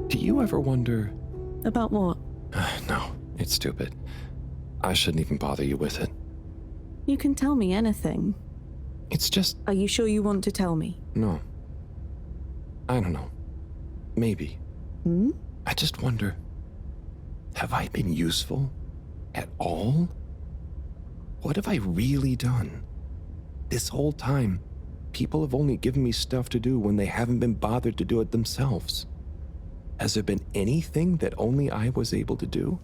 Do you ever wonder... About what? No, it's stupid. I shouldn't even bother you with it. You can tell me anything. It's just... Are you sure you want to tell me? No. I don't know. Maybe. Hmm? I just wonder... Have I been useful? At all? What have I really done? This whole time, people have only given me stuff to do when they haven't been bothered to do it themselves. Has there been anything that only I was able to do?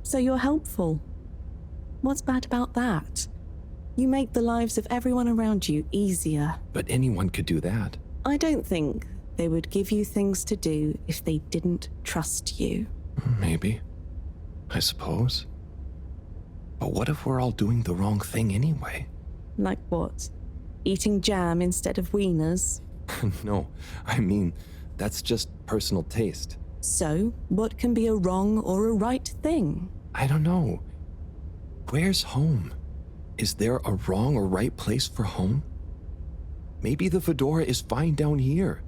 So you're helpful. What's bad about that? You make the lives of everyone around you easier. But anyone could do that. I don't think they would give you things to do if they didn't trust you. Maybe. I suppose. But what if we're all doing the wrong thing anyway? Like what? Eating jam instead of wieners? No, I mean, that's just personal taste. So, what can be a wrong or a right thing? I don't know. Where's home? Is there a wrong or right place for home? Maybe the fedora is fine down here.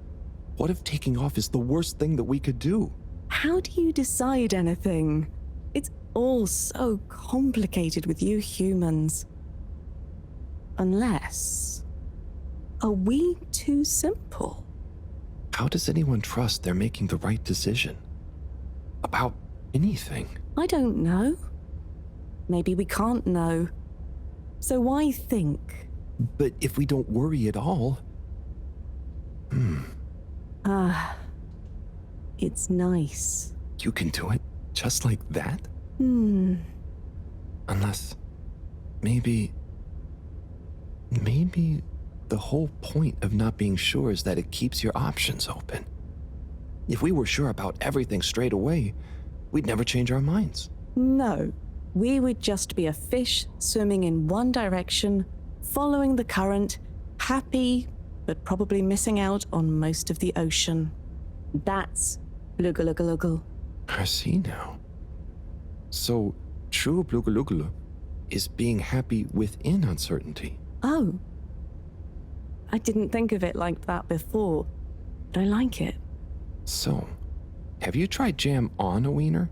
What if taking off is the worst thing that we could do? How do you decide anything? It's all so complicated with you humans. Unless... Are we too simple? How does anyone trust they're making the right decision? About anything? I don't know. Maybe we can't know. So why think? But if we don't worry at all... It's nice. You can do it just like that? Unless... Maybe the whole point of not being sure is that it keeps your options open. If we were sure about everything straight away, we'd never change our minds. No. We would just be a fish swimming in one direction, following the current, happy, but probably missing out on most of the ocean. That's Blugaluggaluggal. I see now. So, true Blugaluggal is being happy within uncertainty. Oh. I didn't think of it like that before, but I like it. So, have you tried jam on a wiener?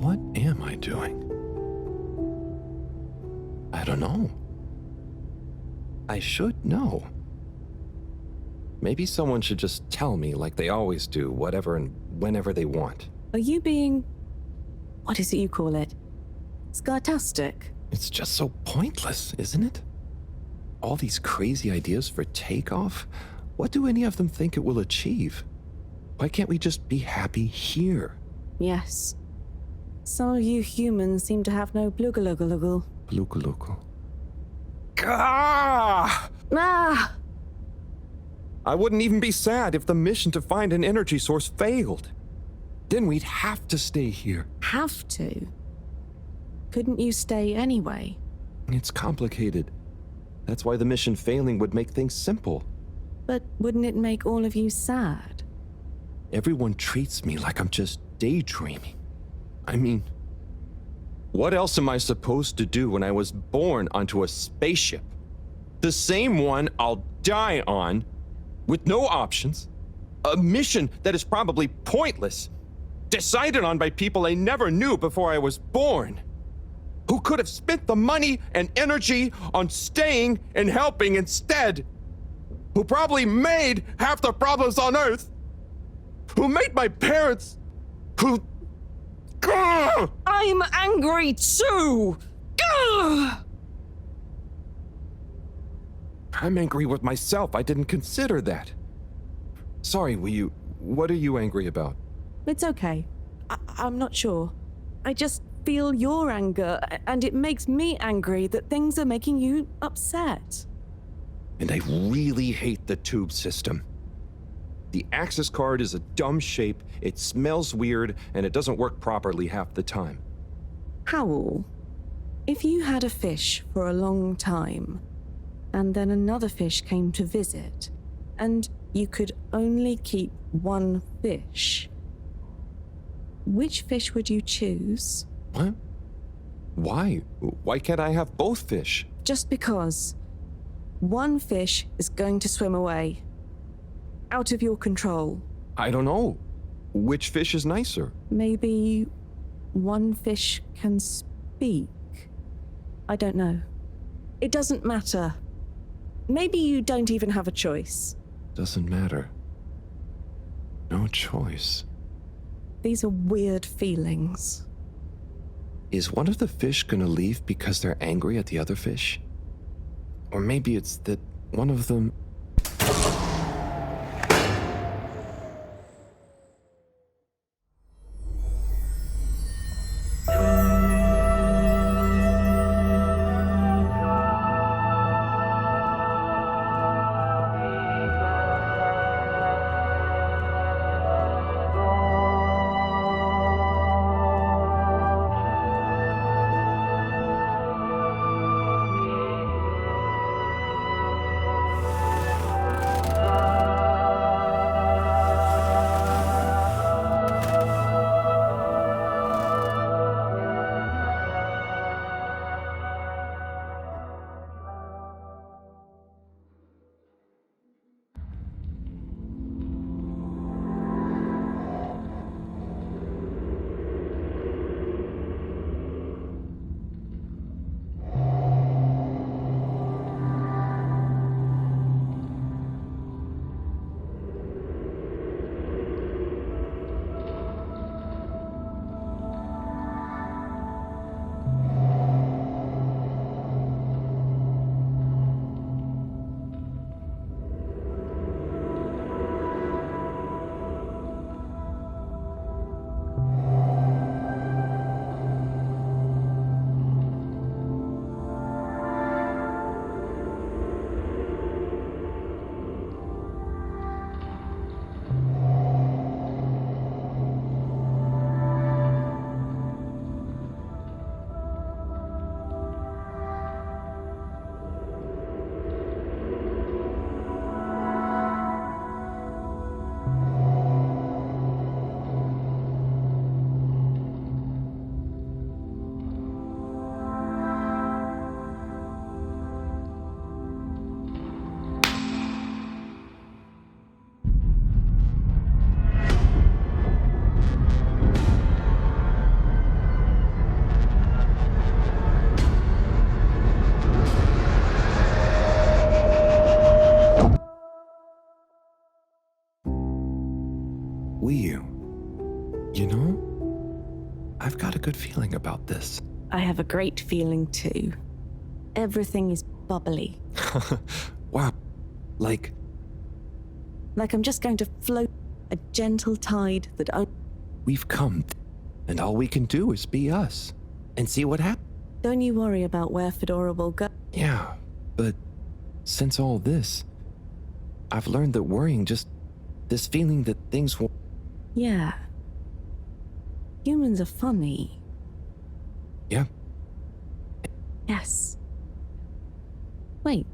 What am I doing? I don't know. I should know. Maybe someone should just tell me like they always do, whatever and whenever they want. Are you being... what is it you call it? Scartastic? It's just so pointless, isn't it? All these crazy ideas for takeoff, what do any of them think it will achieve? Why can't we just be happy here? Yes. Some of you humans seem to have no Blugaluggaluggal. Blugaluggal. Gah! Ah! I wouldn't even be sad if the mission to find an energy source failed. Then we'd have to stay here. Have to? Couldn't you stay anyway? It's complicated. That's why the mission failing would make things simple. But wouldn't it make all of you sad? Everyone treats me like I'm just daydreaming. I mean, what else am I supposed to do when I was born onto a spaceship? The same one I'll die on, with no options. A mission that is probably pointless, decided on by people I never knew before I was born, who could have spent the money and energy on staying and helping instead, who probably made half the problems on Earth, who made my parents, who... Gah! I'm angry too! Gah! I'm angry with myself. I didn't consider that. Sorry, will What are you angry about? It's okay. I'm not sure. I just feel your anger, and it makes me angry that things are making you upset. And I really hate the tube system. The access card is a dumb shape, it smells weird, and it doesn't work properly half the time. Howl, if you had a fish for a long time, and then another fish came to visit, and you could only keep one fish, which fish would you choose? What? Why? Why can't I have both fish? Just because one fish is going to swim away. Out of your control. I don't know. Which fish is nicer? Maybe one fish can speak. I don't know. It doesn't matter. Maybe you don't even have a choice. Doesn't matter. No choice. These are weird feelings. Is one of the fish gonna leave because they're angry at the other fish? Or maybe it's that one of them... You know, I've got a good feeling about this. I have a great feeling too. Everything is bubbly. Wow. Like I'm just going to float a gentle tide that we've come, and all we can do is be us and see what happens. Don't you worry about where Fedora will go. Yeah, but since all this, I've learned that worrying just this feeling that things will... Yeah. Humans are funny. Yeah. Yes. Wait.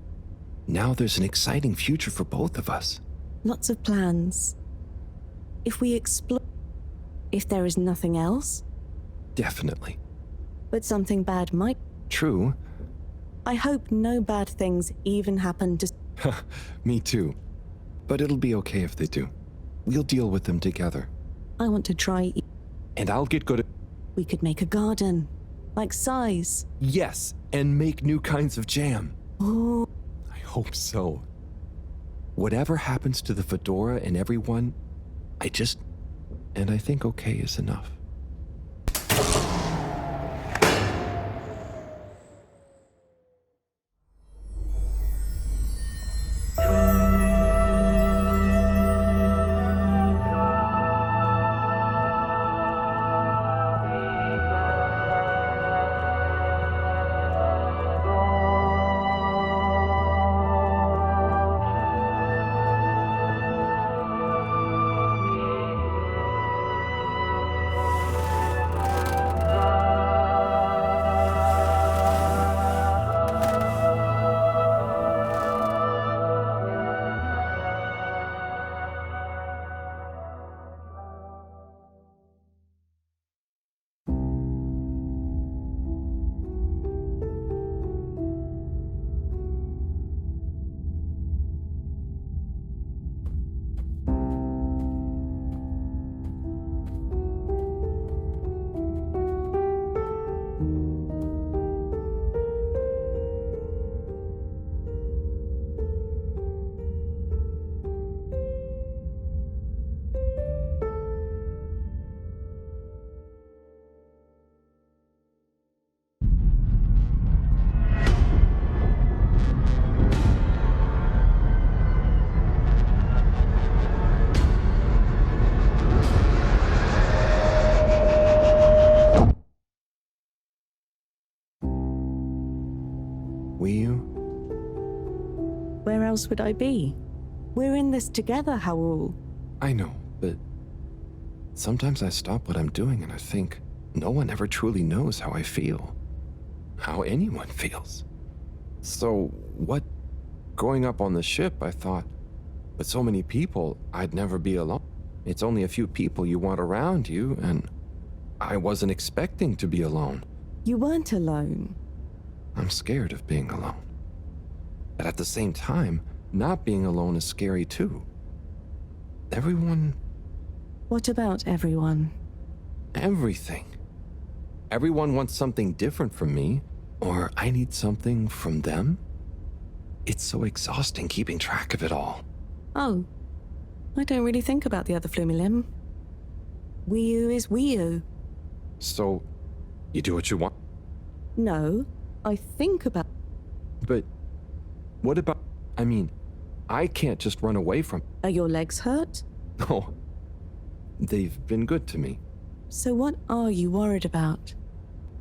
Now there's an exciting future for both of us. Lots of plans. If we explore... If there is nothing else... Definitely. But something bad might... True. I hope no bad things even happen to... Me too. But it'll be okay if they do. We'll deal with them together. I want to try... And I'll get good at... We could make a garden. Like size. Yes, and make new kinds of jam. Oh. I hope so. Whatever happens to the Fedora and everyone, I think okay is enough. Were you? Where else would I be? We're in this together, Howell. I know, but sometimes I stop what I'm doing and I think no one ever truly knows how I feel. How anyone feels. So, what? Growing up on the ship, I thought, with so many people, I'd never be alone. It's only a few people you want around you, and I wasn't expecting to be alone. You weren't alone. I'm scared of being alone. But at the same time, not being alone is scary too. Everyone... What about everyone? Everything. Everyone wants something different from me, or I need something from them. It's so exhausting keeping track of it all. Oh, I don't really think about the other Flumilim. Wiu is Wiu. So, you do what you want? No, I think about... But what about... I mean, I can't just run away from... Are your legs hurt? No. They've been good to me. So what are you worried about?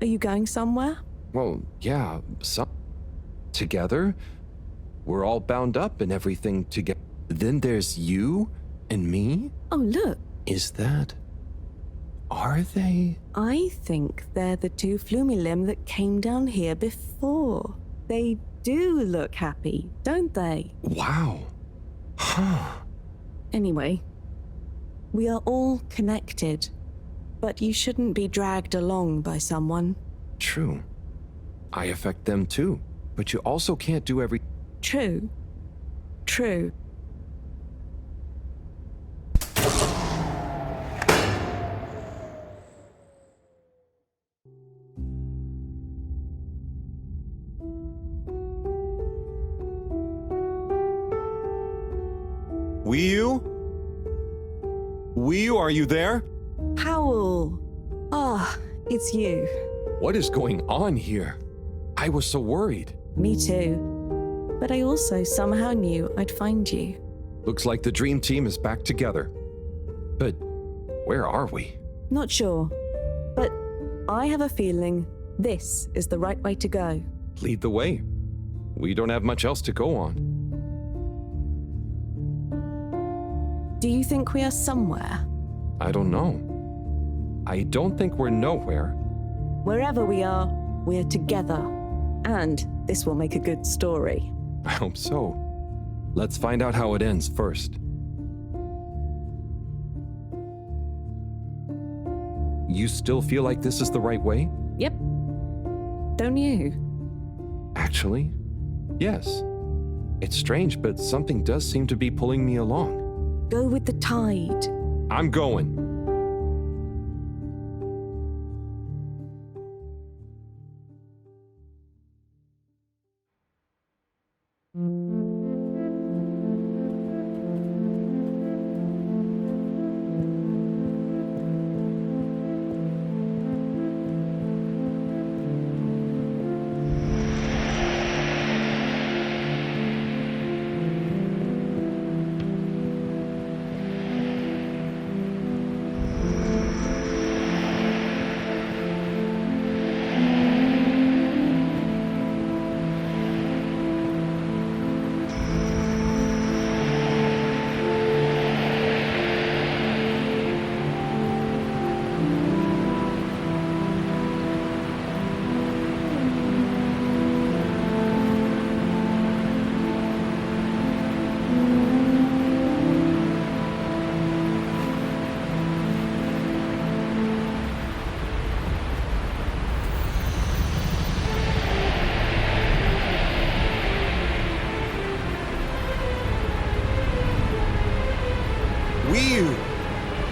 Are you going somewhere? Well, yeah, together. We're all bound up in everything together. Then there's you and me? Oh, look. Is that... Are they? I think they're the two Flumilim that came down here before. They do look happy, don't they? Wow. Huh. Anyway, we are all connected, but you shouldn't be dragged along by someone. True. I affect them too, but you also can't do every... True. True. Wiu? Wiu, are you there? Howell! Ah, it's you. What is going on here? I was so worried. Me too. But I also somehow knew I'd find you. Looks like the dream team is back together. But where are we? Not sure. But I have a feeling this is the right way to go. Lead the way. We don't have much else to go on. Do you think we are somewhere? I don't know. I don't think we're nowhere. Wherever we are, we're together. And this will make a good story. I hope so. Let's find out how it ends first. You still feel like this is the right way? Yep. Don't you? Actually, yes. It's strange, but something does seem to be pulling me along. Go with the tide. I'm going.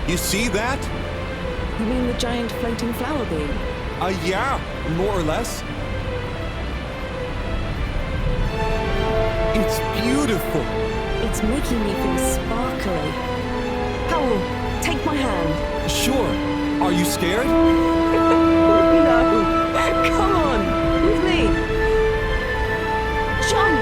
You see that? You mean the giant floating flower beam? Yeah, more or less. It's beautiful. It's making me feel sparkly. Howell, take my hand. Sure. Are you scared? No. Come on, with me. Jump!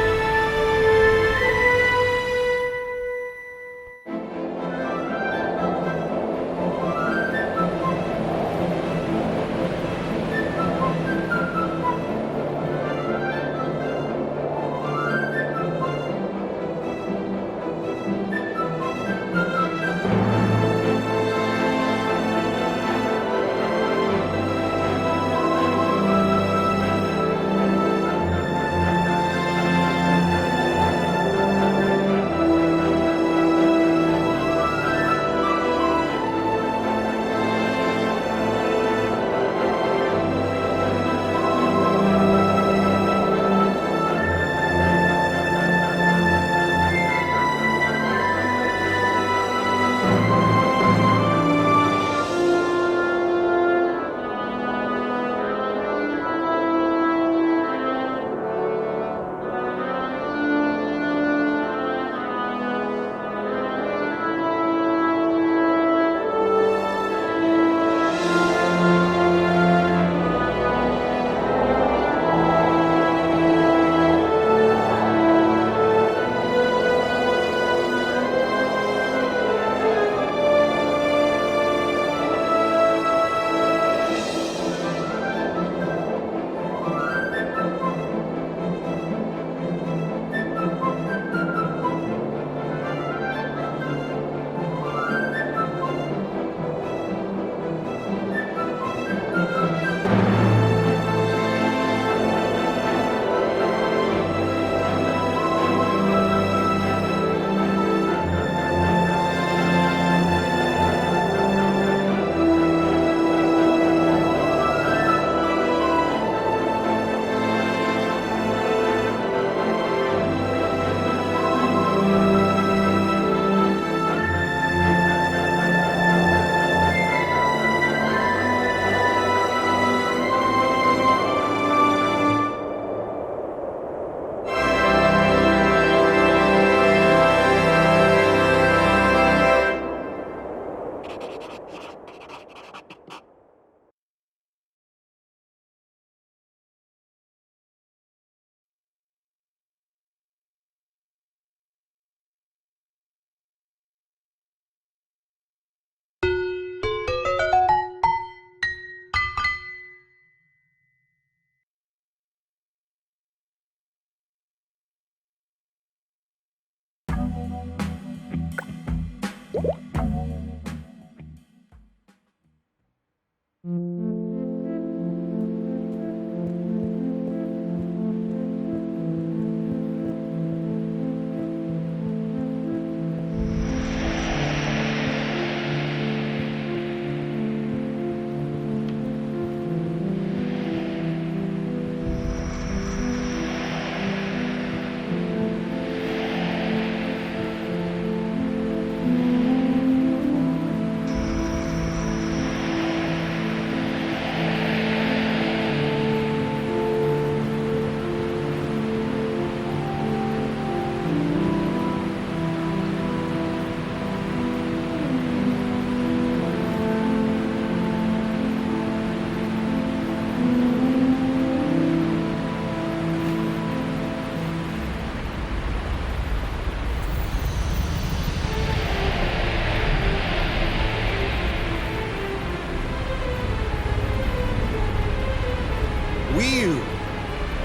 Whew!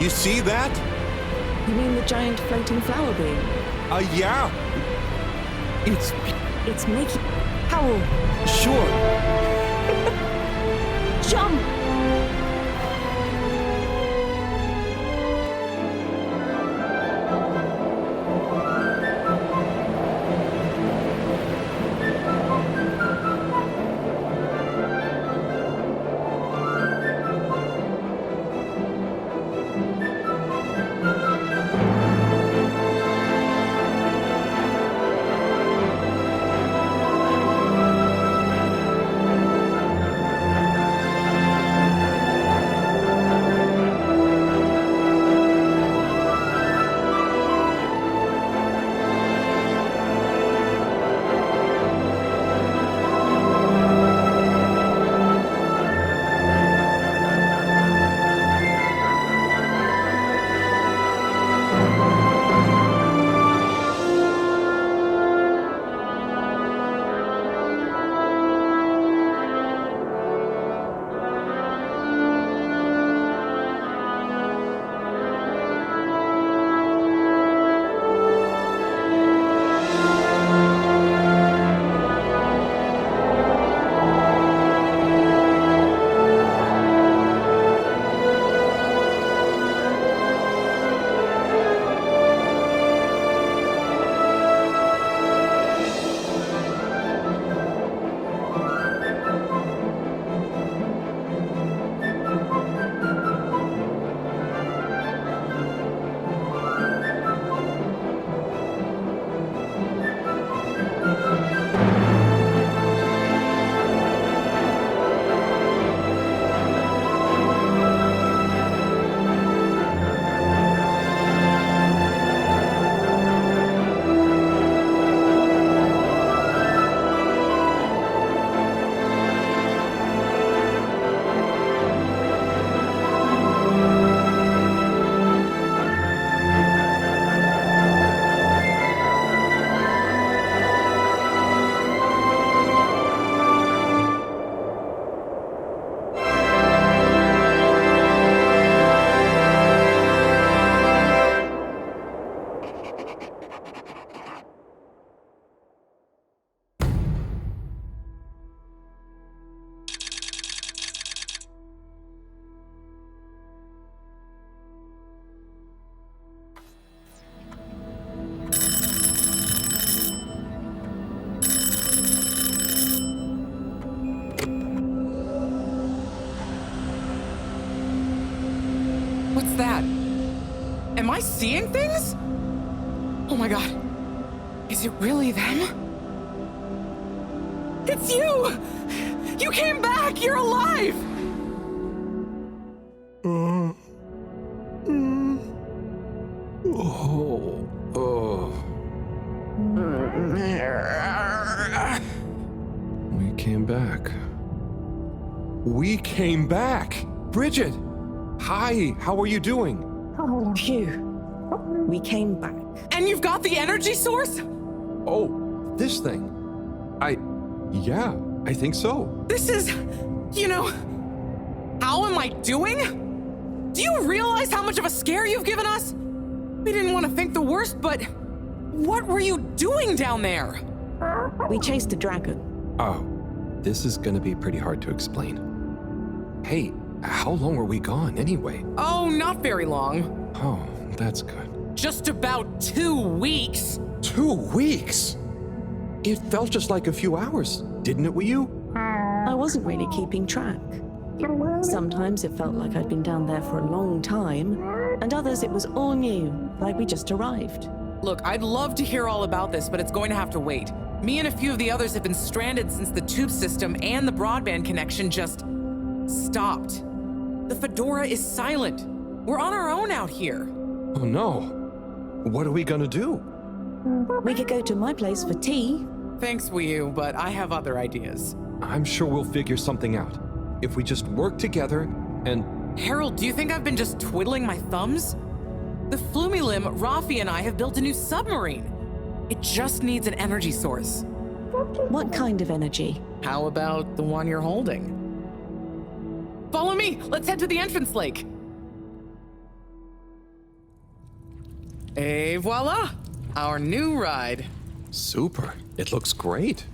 You see that? You mean the giant floating flower being? Yeah. It's making... Howl! Sure. Jump! What's that? Am I seeing things? Oh my god. Is it really them? It's you! You came back! You're alive! We came back. We came back! Bridget! Hi, how are you doing? Oh, phew. We came back. And you've got the energy source? Oh, this thing. Yeah, I think so. This is, how am I doing? Do you realize how much of a scare you've given us? We didn't want to think the worst, but what were you doing down there? We chased a dragon. Oh, this is gonna be pretty hard to explain. Hey, how long were we gone anyway? Oh, not very long. Oh, that's good. Just about 2 weeks. 2 weeks? It felt just like a few hours, didn't it, Wii? I wasn't really keeping track. Sometimes it felt like I'd been down there for a long time, and others it was all new, like we just arrived. Look, I'd love to hear all about this, but it's going to have to wait. Me and a few of the others have been stranded since the tube system and the broadband connection just stopped. The Fedora is silent. We're on our own out here. Oh no. What are we gonna do? We could go to my place for tea. Thanks, Wii U, but I have other ideas. I'm sure we'll figure something out. If we just work together and... Harold, do you think I've been just twiddling my thumbs? The Flumilim, Rafi, and I have built a new submarine. It just needs an energy source. What kind of energy? How about the one you're holding? Follow me! Let's head to the entrance lake! Et voila! Our new ride. Super. It looks great.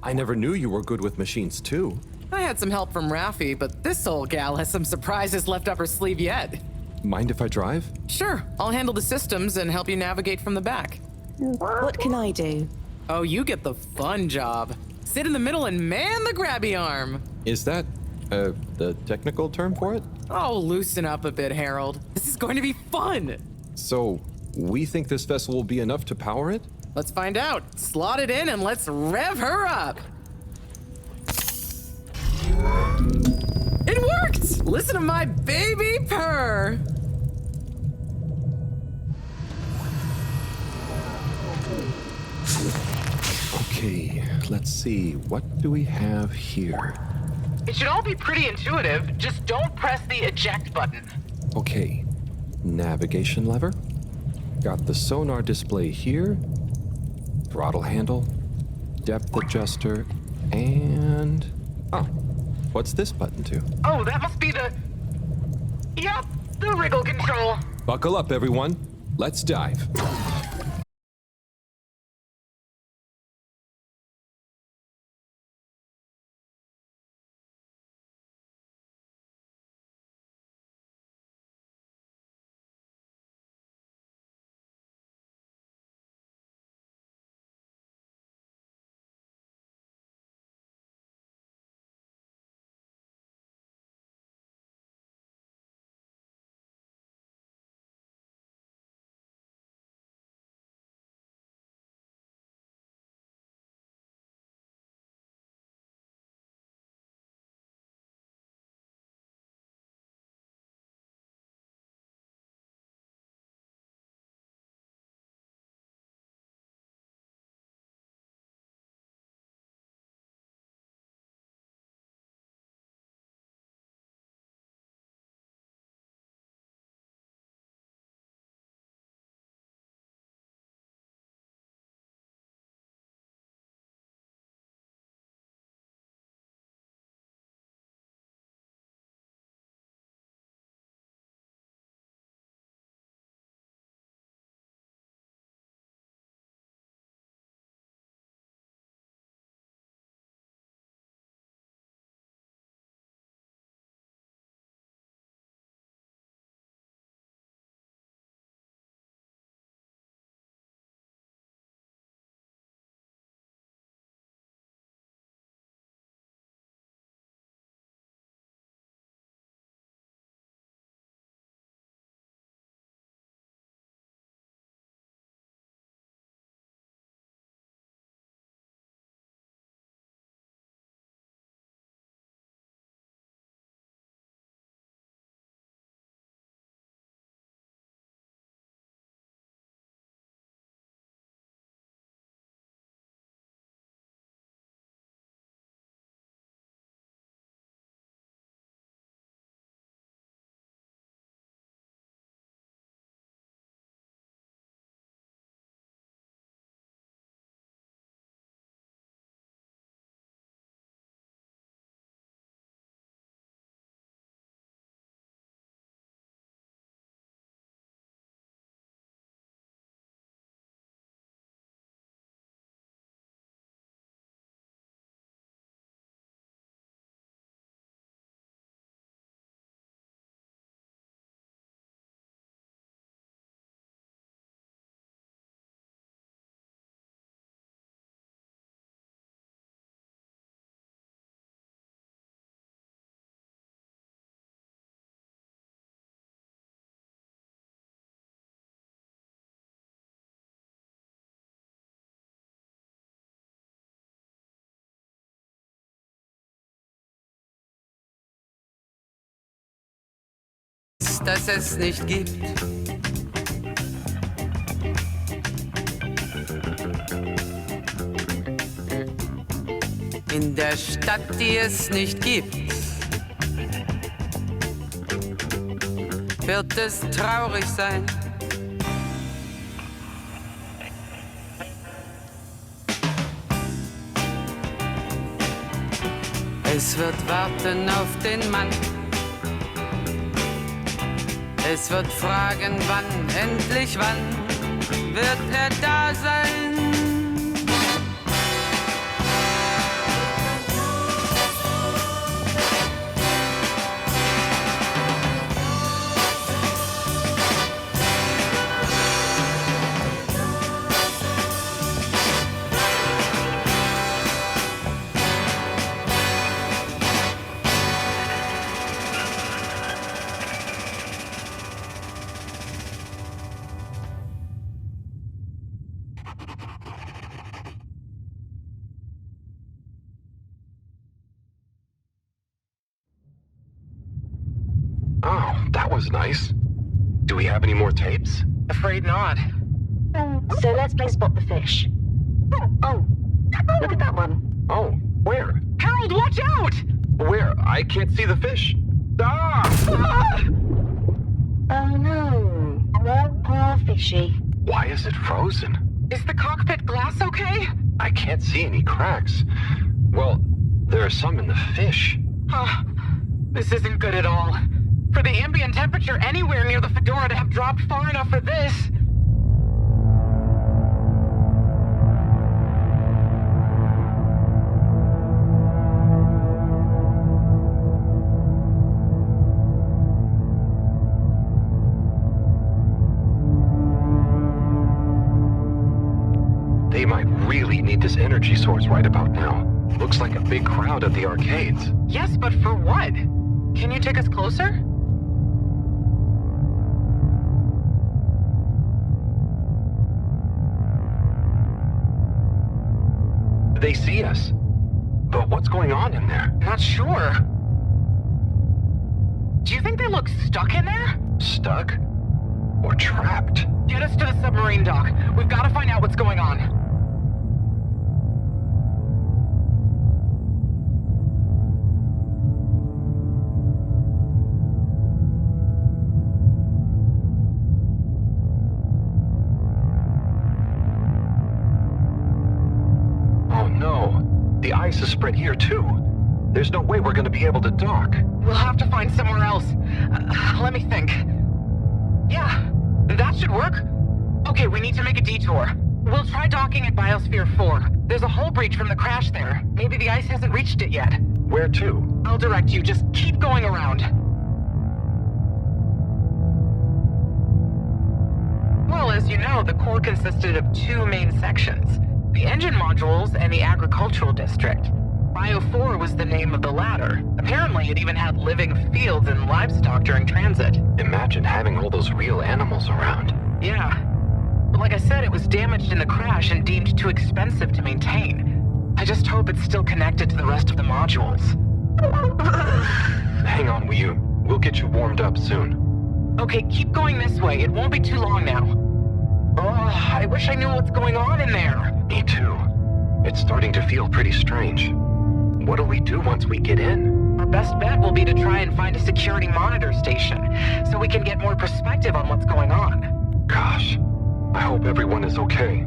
I never knew you were good with machines, too. I had some help from Raffi, but this old gal has some surprises left up her sleeve yet. Mind if I drive? Sure, I'll handle the systems and help you navigate from the back. What can I do? Oh, you get the fun job. Sit in the middle and man the grabby arm. Is that, the technical term for it? Oh, loosen up a bit, Harold. This is going to be fun. So, we think this vessel will be enough to power it? Let's find out. Slot it in and let's rev her up. It worked! Listen to my baby purr. Okay, let's see. What do we have here? It should all be pretty intuitive. Just don't press the eject button. Okay, navigation lever. Got the sonar display here. Throttle handle. Depth adjuster. And... oh, what's this button to? Oh, that must be the... Yup, the wriggle control. Buckle up, everyone. Let's dive. Dass es nicht gibt. In der Stadt, die es nicht gibt, wird es traurig sein. Es wird warten auf den Mann. Es wird fragen, wann, endlich wann, wird er da sein? Oh, that was nice. Do we have any more tapes? Afraid not. So let's play Spot the Fish. Oh, look at that one. Oh, where? Harold, watch out! Where? I can't see the fish. Ah! Oh no, poor fishy. Why is it frozen? Is the cockpit glass okay? I can't see any cracks. Well, there are some in the fish. Oh, this isn't good at all. For the ambient temperature anywhere near the Fedora to have dropped far enough for this. They might really need this energy source right about now. Looks like a big crowd at the arcades. Yes, but for what? Can you take us closer? They see us. But what's going on in there? Not sure. Do you think they look stuck in there? Stuck? Or trapped? Get us to the submarine dock. We've got to find out what's going on. The ice is spread here, too. There's no way we're going to be able to dock. We'll have to find somewhere else. Let me think. Yeah, that should work. Okay, we need to make a detour. We'll try docking at Biosphere 4. There's a hull breach from the crash there. Maybe the ice hasn't reached it yet. Where to? I'll direct you. Just keep going around. Well, as you know, the core consisted of two main sections. The engine modules and the agricultural district. Bio 4 was the name of the latter. Apparently, it even had living fields and livestock during transit. Imagine having all those real animals around. Yeah. But like I said, it was damaged in the crash and deemed too expensive to maintain. I just hope it's still connected to the rest of the modules. Hang on, we'll get you warmed up soon. Okay, keep going this way. It won't be too long now. Oh, I wish I knew what's going on in there. Me too. It's starting to feel pretty strange. What'll we do once we get in? Our best bet will be to try and find a security monitor station, so we can get more perspective on what's going on. Gosh, I hope everyone is okay.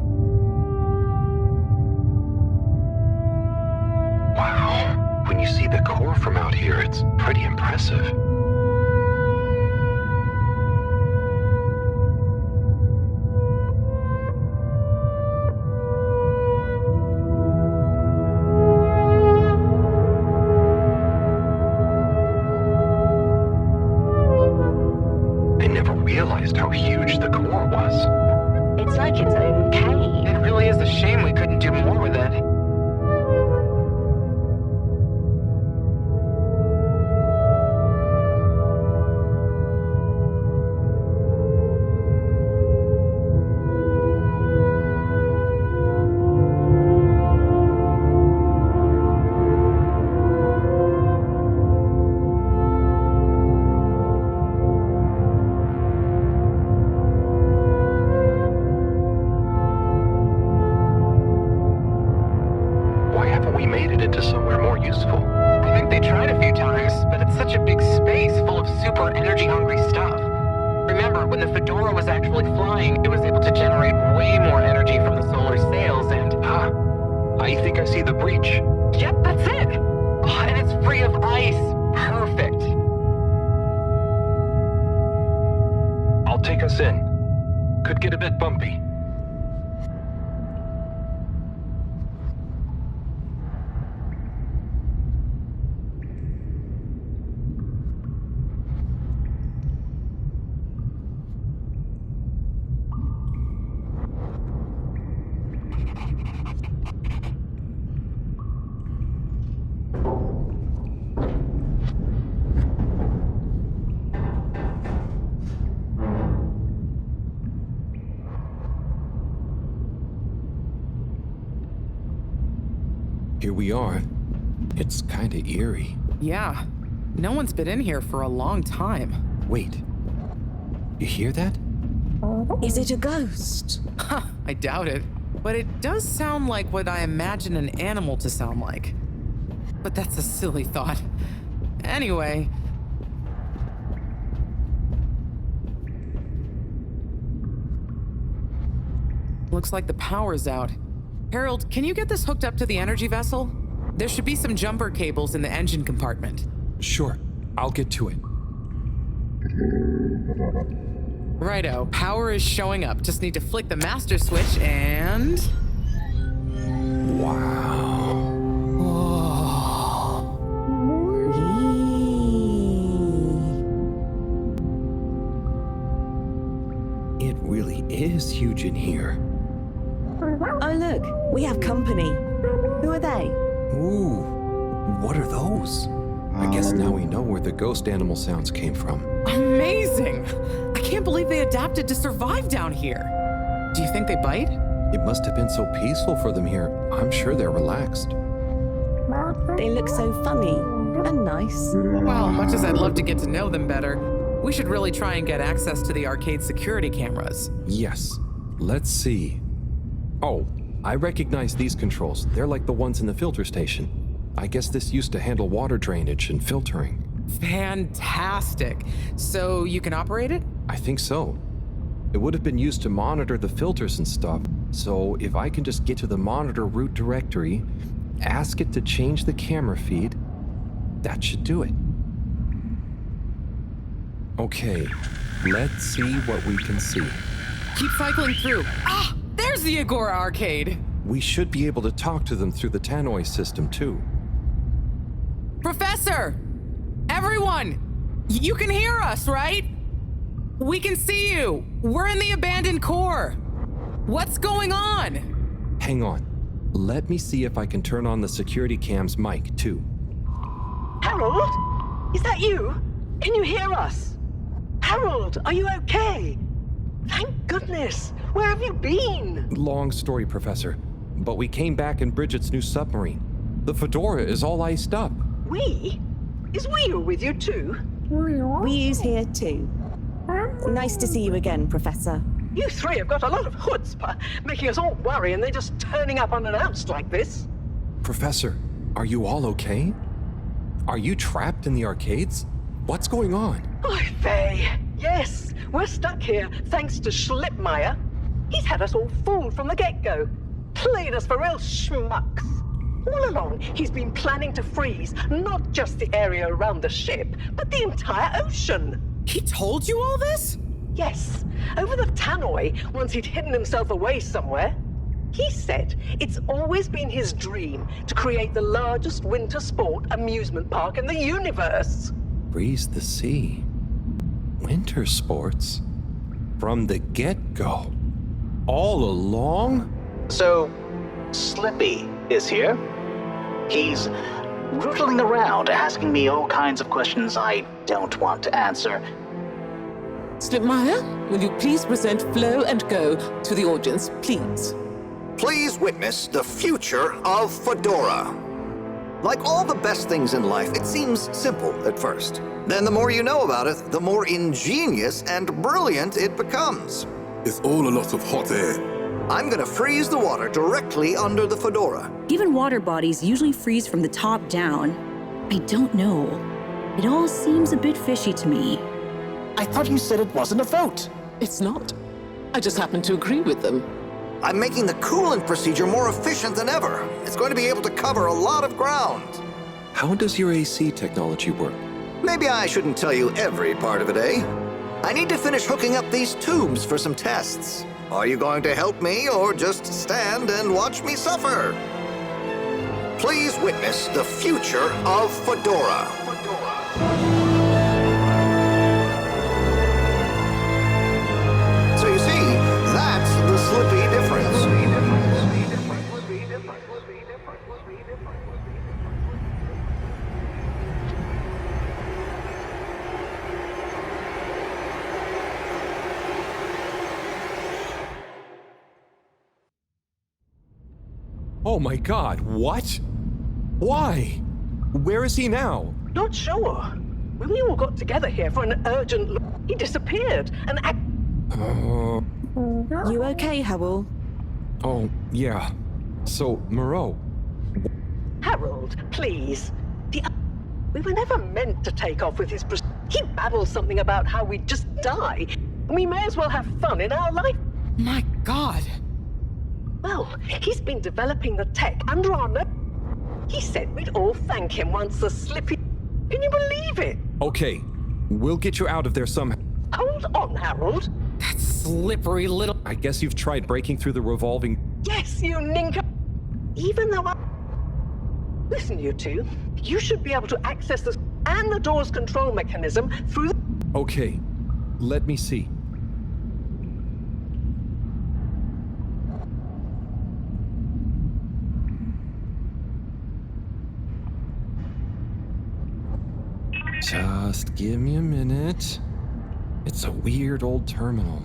Wow, when you see the core from out here, it's pretty impressive. How huge the core was. It's like its own cave. It really is a shame we couldn't do more with it. take us in. Could get a bit bumpy. Here we are. It's kinda eerie. Yeah. No one's been in here for a long time. Wait. You hear that? Is it a ghost? Huh, I doubt it. But it does sound like what I imagine an animal to sound like. But that's a silly thought. Anyway. Looks like the power's out. Harold, can you get this hooked up to the energy vessel? There should be some jumper cables in the engine compartment. Sure, I'll get to it. Righto, power is showing up. Just need to flick the master switch and... Wow. It really is huge in here. Oh, look, we have company. Who are they? Ooh, what are those? I guess now we know where the ghost animal sounds came from. Amazing! I can't believe they adapted to survive down here. Do you think they bite? It must have been so peaceful for them here. I'm sure they're relaxed. They look so funny and nice. Well, much as I'd love to get to know them better, we should really try and get access to the arcade security cameras. Yes. Let's see. Oh, I recognize these controls. They're like the ones in the filter station. I guess this used to handle water drainage and filtering. Fantastic. So you can operate it? I think so. It would have been used to monitor the filters and stuff. So if I can just get to the monitor root directory, ask it to change the camera feed, that should do it. Okay, let's see what we can see. Keep cycling through. Ah, there's the Agora arcade. We should be able to talk to them through the tannoy system too. Professor! Everyone! You can hear us, right? We can see you. We're in the abandoned core. What's going on? Hang on. Let me see if I can turn on the security cam's mic too. Harold? Is that you? Can you hear us? Harold, are you okay? Thank goodness. Where have you been? Long story, Professor. But we came back in Bridget's new submarine. The Fedora is all iced up. We? Is we with you too? We's here too. Nice to see you again, Professor. You three have got a lot of chutzpah, making us all worry and they're just turning up unannounced like this. Professor, are you all okay? Are you trapped in the arcades? What's going on? Oy vey. Yes, we're stuck here thanks to Schlipmeyer. He's had us all fooled from the get-go. Played us for real schmucks. All along, he's been planning to freeze not just the area around the ship, but the entire ocean. He told you all this? Yes, over the tannoy, once he'd hidden himself away somewhere. He said it's always been his dream to create the largest winter sport amusement park in the universe. Freeze the sea. Winter sports? From the get-go? All along? So, Slippy is here. He's rootling around asking me all kinds of questions I don't want to answer. Slipmeyer, will you please present Flow and Go to the audience, please? Please witness the future of Fedora. Like all the best things in life, it seems simple at first. Then the more you know about it, the more ingenious and brilliant it becomes. It's all a lot of hot air. I'm gonna freeze the water directly under the Fedora. Given water bodies usually freeze from the top down, I don't know. It all seems a bit fishy to me. I thought you said it wasn't a vote. It's not. I just happen to agree with them. I'm making the coolant procedure more efficient than ever. It's going to be able to cover a lot of ground. How does your AC technology work? Maybe I shouldn't tell you every part of it, eh? I need to finish hooking up these tubes for some tests. Are you going to help me or just stand and watch me suffer? Please witness the future of Fedora. So you see, that's the Slippy difference. Oh my God, what? Why? Where is he now? Not sure. We all got together here for an urgent look. He disappeared. You okay, Howell? Oh, yeah. So, Moreau. Harold, please. We were never meant to take off with his... He babbles something about how we'd just die. We may as well have fun in our life. My God. Well, he's been developing the tech under our nose. He said we'd all thank him once the Slippy... Can you believe it? Okay, we'll get you out of there somehow. Hold on, Harold. That slippery little... I guess you've tried breaking through the revolving... Yes, you ninka... Even though I... Listen, you two. You should be able to access the... and the door's control mechanism through the... Okay, let me see. Just give me a minute. It's a weird old terminal.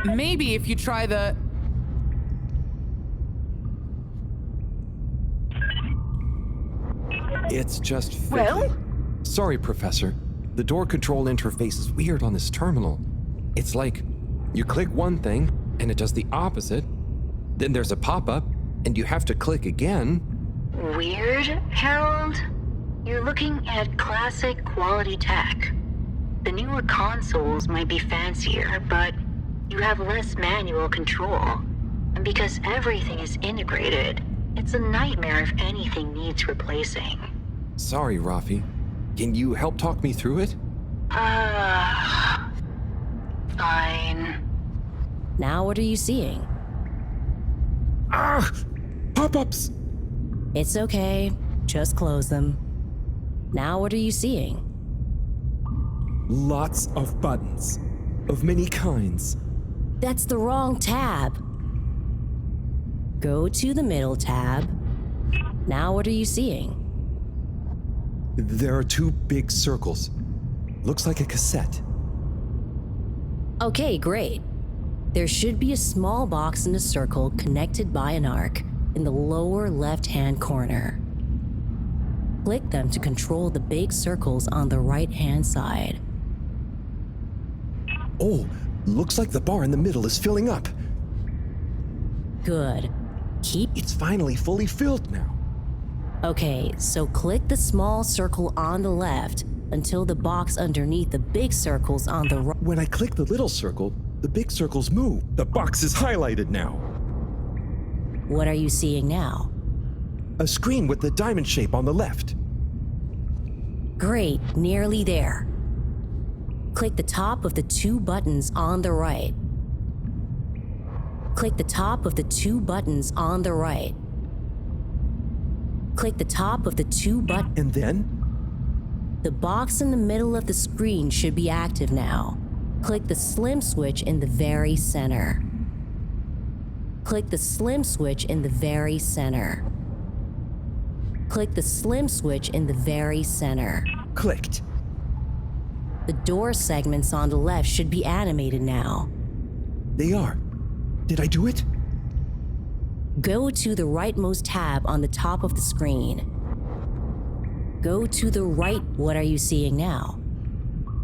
Maybe if you try the... It's just fiddly. Well? Sorry, Professor. The door control interface is weird on this terminal. It's like you click one thing and it does the opposite. Then there's a pop-up and you have to click again. Weird, Harold? You're looking at classic quality tech. The newer consoles might be fancier, but you have less manual control. And because everything is integrated, it's a nightmare if anything needs replacing. Sorry, Rafi. Can you help talk me through it? Fine. Now what are you seeing? Ah! Pop-ups! It's okay. Just close them. Now what are you seeing? Lots of buttons. Of many kinds. That's the wrong tab. Go to the middle tab. Now what are you seeing? There are two big circles. Looks like a cassette. Okay, great. There should be a small box in a circle connected by an arc in the lower left-hand corner. Click them to control the big circles on the right-hand side. Oh, looks like the bar in the middle is filling up. Good. It's finally fully filled now. Okay, so click the small circle on the left until the box underneath the big circles on the right. When I click the little circle, the big circles move. The box is highlighted now. What are you seeing now? A screen with the diamond shape on the left. Great, nearly there. Click the top of the two buttons on the right. Click the top of the two buttons on the right. Click the top of the two buttons. And then? The box in the middle of the screen should be active now. Click the slim switch in the very center. Click the slim switch in the very center. Click the slim switch in the very center. Clicked. The door segments on the left should be animated now. They are. Did I do it? Go to the rightmost tab on the top of the screen. Go to the right. What are you seeing now?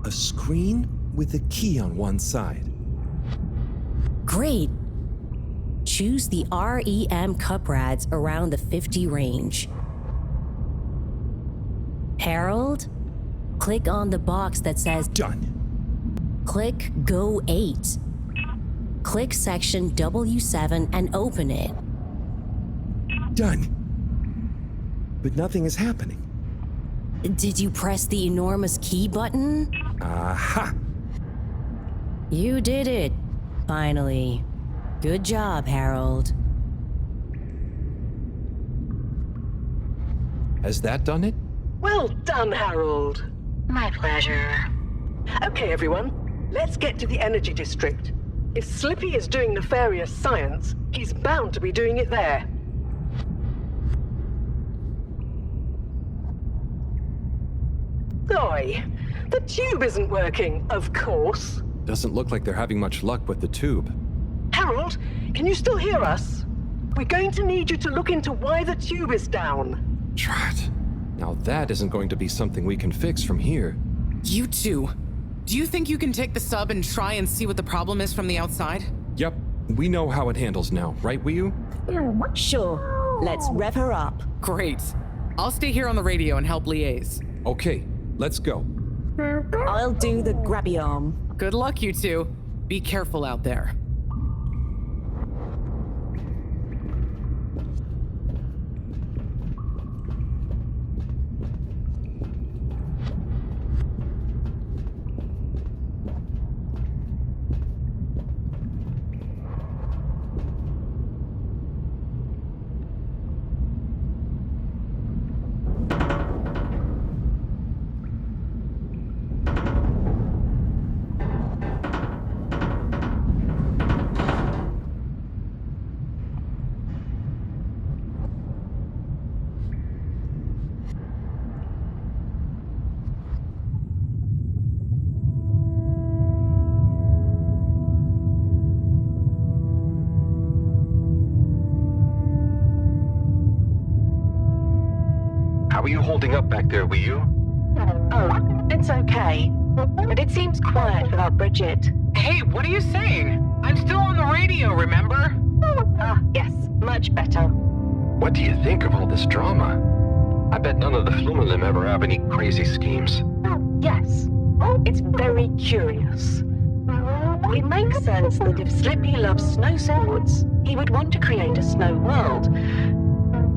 A screen with a key on one side. Great. Choose the REM cup rads around the 50 range. Harold, click on the box that says Done. Click Go 8. Click section W7 and open it. Done. But nothing is happening. Did you press the enormous key button? Aha! You did it. Finally. Good job, Harold. Has that done it? Well done, Harold. My pleasure. Okay, everyone. Let's get to the energy district. If Slippy is doing nefarious science, he's bound to be doing it there. Oi, the tube isn't working, of course. Doesn't look like they're having much luck with the tube. Harold, can you still hear us? We're going to need you to look into why the tube is down. Drat. Now that isn't going to be something we can fix from here. You two. Do you think you can take the sub and try and see what the problem is from the outside? Yep, we know how it handles now, right, Wiyu? Sure. Let's rev her up. Great. I'll stay here on the radio and help liaise. Okay, let's go. I'll do the grabby arm. Good luck, you two. Be careful out there. How are you holding up back there, Wiyu? Oh, it's okay. But it seems quiet without Bridget. Hey, what are you saying? I'm still on the radio, remember? Ah, yes, much better. What do you think of all this drama? I bet none of the Flumalim ever have any crazy schemes. Yes, it's very curious. It makes sense that if Slippy loves snow sports, he would want to create a snow world.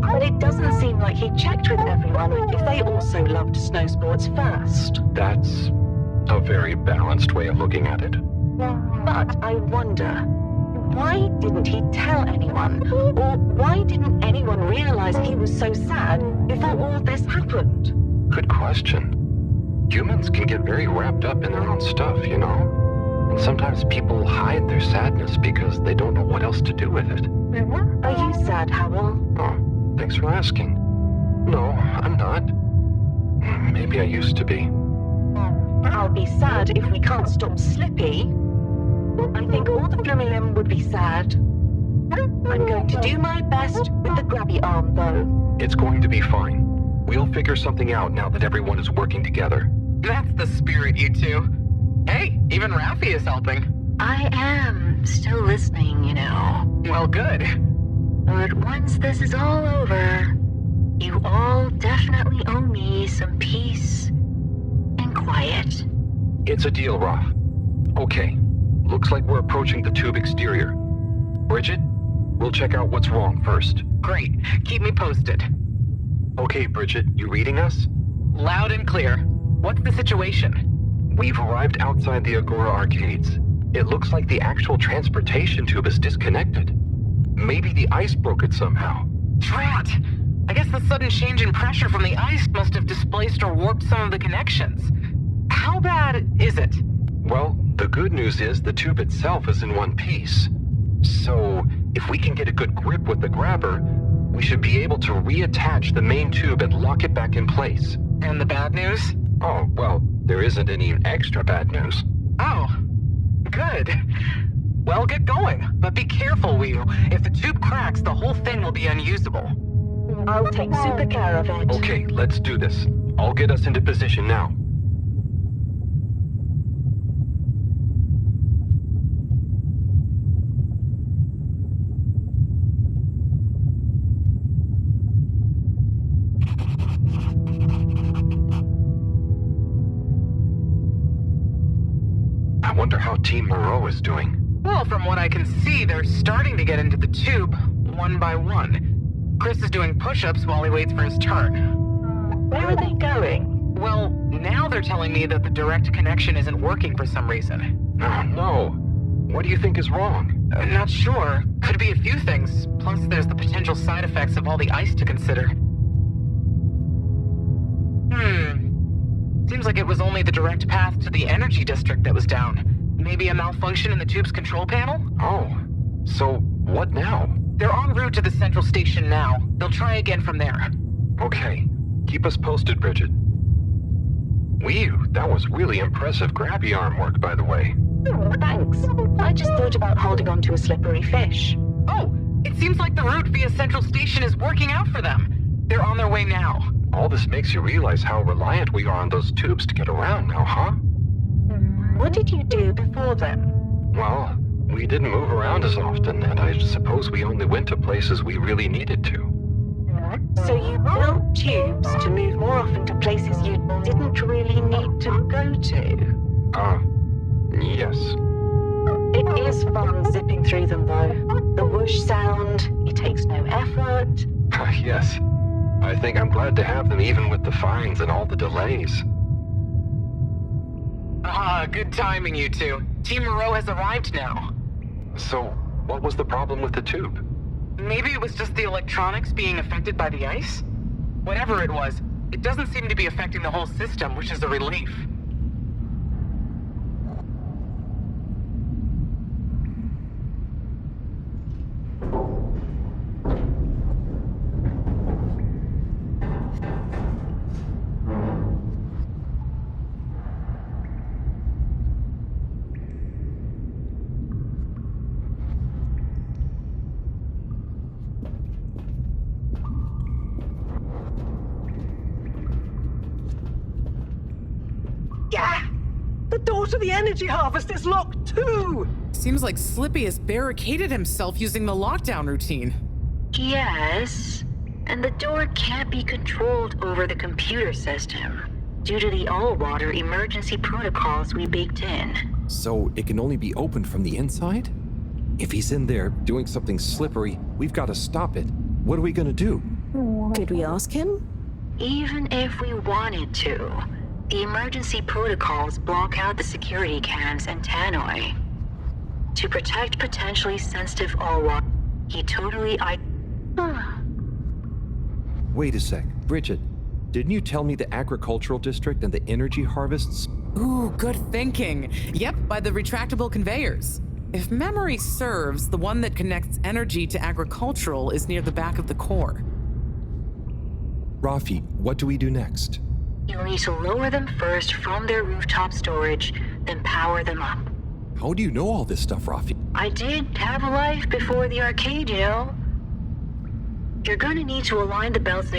But it doesn't seem like he checked with everyone if they also loved snow sports first. That's a very balanced way of looking at it. But I wonder, why didn't he tell anyone? Or why didn't anyone realize he was so sad before all this happened? Good question. Humans can get very wrapped up in their own stuff, you know? And sometimes people hide their sadness because they don't know what else to do with it. Are you sad, Harold? Oh, thanks for asking. No, I'm not. Maybe I used to be. I'll be sad if we can't stop Slippy. I think all the Flumilim would be sad. I'm going to do my best with the grabby arm, though. It's going to be fine. We'll figure something out now that everyone is working together. That's the spirit, you two. Hey, even Raffi is helping. I am still listening, you know. Well, good. But once this is all over, you all definitely owe me some peace and quiet. It's a deal, Raf. Okay, looks like we're approaching the tube exterior. Bridget, we'll check out what's wrong first. Great. Keep me posted. Okay, Bridget, you reading us? Loud and clear. What's the situation? We've arrived outside the Agora arcades. It looks like the actual transportation tube is disconnected. Maybe the ice broke it somehow. Drat! I guess the sudden change in pressure from the ice must have displaced or warped some of the connections. How bad is it? Well, the good news is the tube itself is in one piece. So, if we can get a good grip with the grabber, we should be able to reattach the main tube and lock it back in place. And the bad news? Oh, well, there isn't any extra bad news. Oh, good. Well, get going, but be careful, Wiyu. If the tube cracks, the whole thing will be unusable. I'll take super care of it. Okay, let's do this. I'll get us into position now. I wonder how Team Moreau is doing. Well, from what I can see, they're starting to get into the tube, one by one. Chris is doing push-ups while he waits for his turn. Where are they going? Well, now they're telling me that the direct connection isn't working for some reason. No. What do you think is wrong? Not sure. Could be a few things. Plus, there's the potential side effects of all the ice to consider. Seems like it was only the direct path to the energy district that was down. Maybe a malfunction in the tube's control panel? Oh. So, what now? They're en route to the central station now. They'll try again from there. Okay. Keep us posted, Bridget. Whew, that was really impressive grabby arm work, by the way. Oh, thanks. I just thought about holding on to a slippery fish. Oh, it seems like the route via Central Station is working out for them. They're on their way now. All this makes you realize how reliant we are on those tubes to get around now, huh? What did you do before then? Well, we didn't move around as often, and I suppose we only went to places we really needed to. So you built tubes to move more often to places you didn't really need to go to? Yes. It is fun zipping through them, though. The whoosh sound, it takes no effort. Yes. I think I'm glad to have them even with the fines and all the delays. Good timing, you two. Team Moreau has arrived now. So, what was the problem with the tube? Maybe it was just the electronics being affected by the ice? Whatever it was, it doesn't seem to be affecting the whole system, which is a relief. Yeah! The door to the energy harvest is locked too! Seems like Slippy has barricaded himself using the lockdown routine. Yes, and the door can't be controlled over the computer system due to the all-water emergency protocols we baked in. So it can only be opened from the inside? If he's in there doing something slippery, we've got to stop it. What are we gonna do? Could we ask him? Even if we wanted to, the emergency protocols block out the security cams and tannoy. To protect potentially sensitive all-water, he totally Wait a sec. Bridget, didn't you tell me the agricultural district and the energy harvests? Ooh, good thinking. Yep, by the retractable conveyors. If memory serves, the one that connects energy to agricultural is near the back of the core. Rafi, what do we do next? You'll need to lower them first from their rooftop storage, then power them up. How do you know all this stuff, Rafi? I did have a life before the arcade, you know. You're gonna need to align the belts.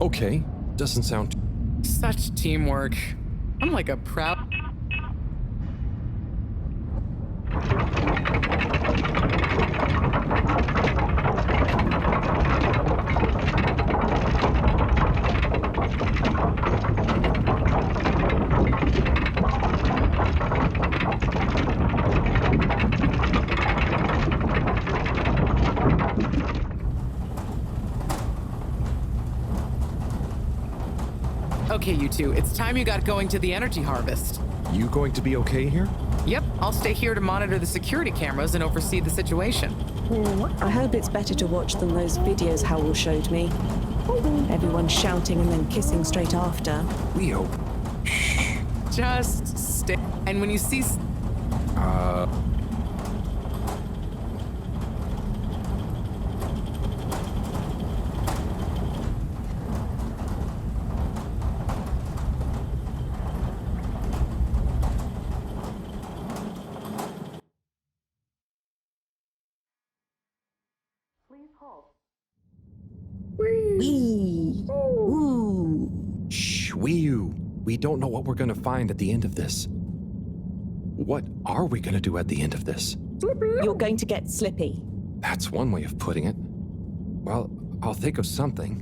Okay, doesn't sound... Such teamwork. I'm like a proud... Okay, you two, it's time you got going to the energy harvest. You going to be okay here? Yep, I'll stay here to monitor the security cameras and oversee the situation. I hope it's better to watch than those videos Howell showed me. Everyone shouting and then kissing straight after. We hope. Just stay. And when you see... Wee! Ooh! Shh, we don't know what we're gonna find at the end of this. What are we gonna do at the end of this? You're going to get Slippy. That's one way of putting it. Well, I'll think of something.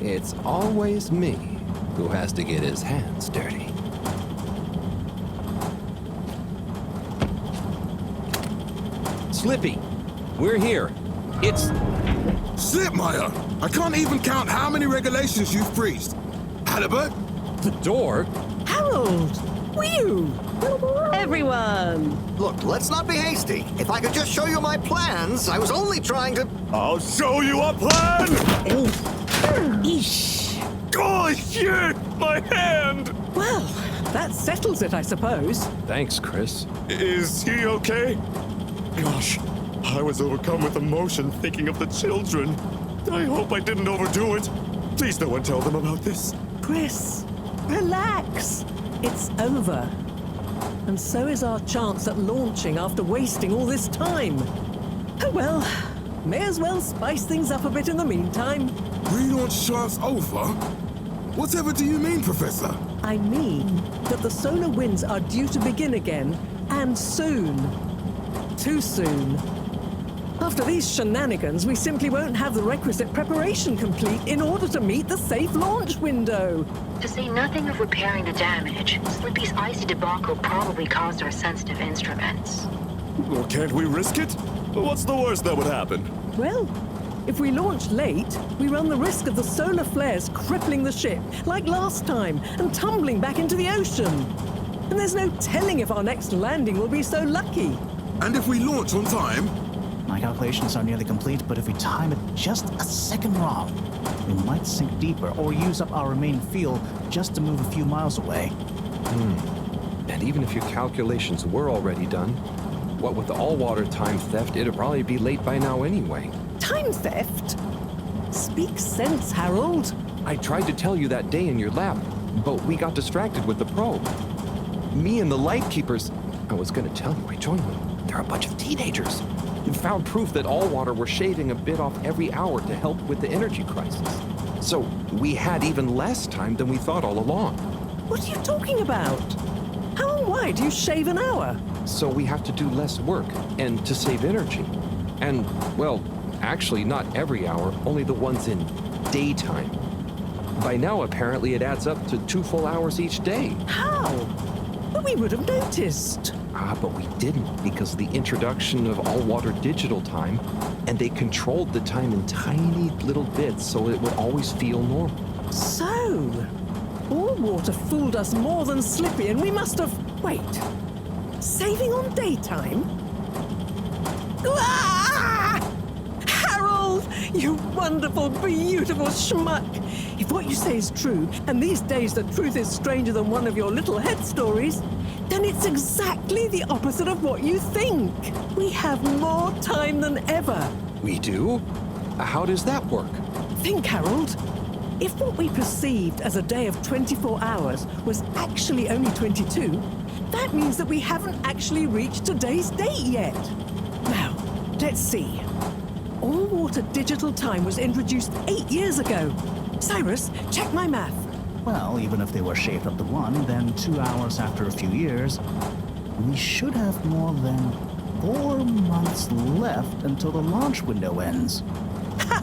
It's always me who has to get his hands dirty. Slippy, we're here. It's... Slipmire! I can't even count how many regulations you've breached. Halibut? The door? Harold! Whew! Everyone! Look, let's not be hasty. If I could just show you my plans, I was only trying to... I'll show you a plan! Eesh! Oh, shit! My hand! Well, that settles it, I suppose. Thanks, Chris. Is he okay? Gosh, I was overcome with emotion thinking of the children. I hope I didn't overdo it. Please no one tell them about this. Chris, relax. It's over. And so is our chance at launching after wasting all this time. Oh well, may as well spice things up a bit in the meantime. Relaunch chance over? Whatever do you mean, Professor? I mean that the solar winds are due to begin again, and soon. Too soon. After these shenanigans, we simply won't have the requisite preparation complete in order to meet the safe launch window. To say nothing of repairing the damage, Slippy's icy debacle probably caused our sensitive instruments. Well, can't we risk it? What's the worst that would happen? Well, if we launch late, we run the risk of the solar flares crippling the ship, like last time, and tumbling back into the ocean. And there's no telling if our next landing will be so lucky. And if we launch on time? My calculations are nearly complete, but if we time it just a second wrong, we might sink deeper or use up our remaining fuel just to move a few miles away. And even if your calculations were already done, what with the all-water time theft, it'd probably be late by now anyway. Time theft? Speak sense, Harold. I tried to tell you that day in your lab, but we got distracted with the probe. Me and the Lightkeepers, I was gonna tell you I joined them. They're a bunch of teenagers. And found proof that Allwater were shaving a bit off every hour to help with the energy crisis. So we had even less time than we thought all along. What are you talking about? How and why do you shave an hour? So we have to do less work, and to save energy. And, well, actually not every hour, only the ones in daytime. By now, apparently, it adds up to 2 full hours each day. How? But we would have noticed. But we didn't because of the introduction of all-water digital time, and they controlled the time in tiny little bits so it would always feel normal. So, all-water fooled us more than Slippy, and we must have... Wait. Saving on daytime? Ah! Harold, you wonderful, beautiful schmuck! If what you say is true, and these days the truth is stranger than one of your little head stories, then it's exactly the opposite of what you think. We have more time than ever. We do? How does that work? Think, Harold. If what we perceived as a day of 24 hours was actually only 22, that means that we haven't actually reached today's date yet. Now, let's see. All-water digital time was introduced 8 years ago. Cyrus, check my math. Well, even if they were shaved up to 1, then 2 hours after a few years, we should have more than 4 months left until the launch window ends. Ha!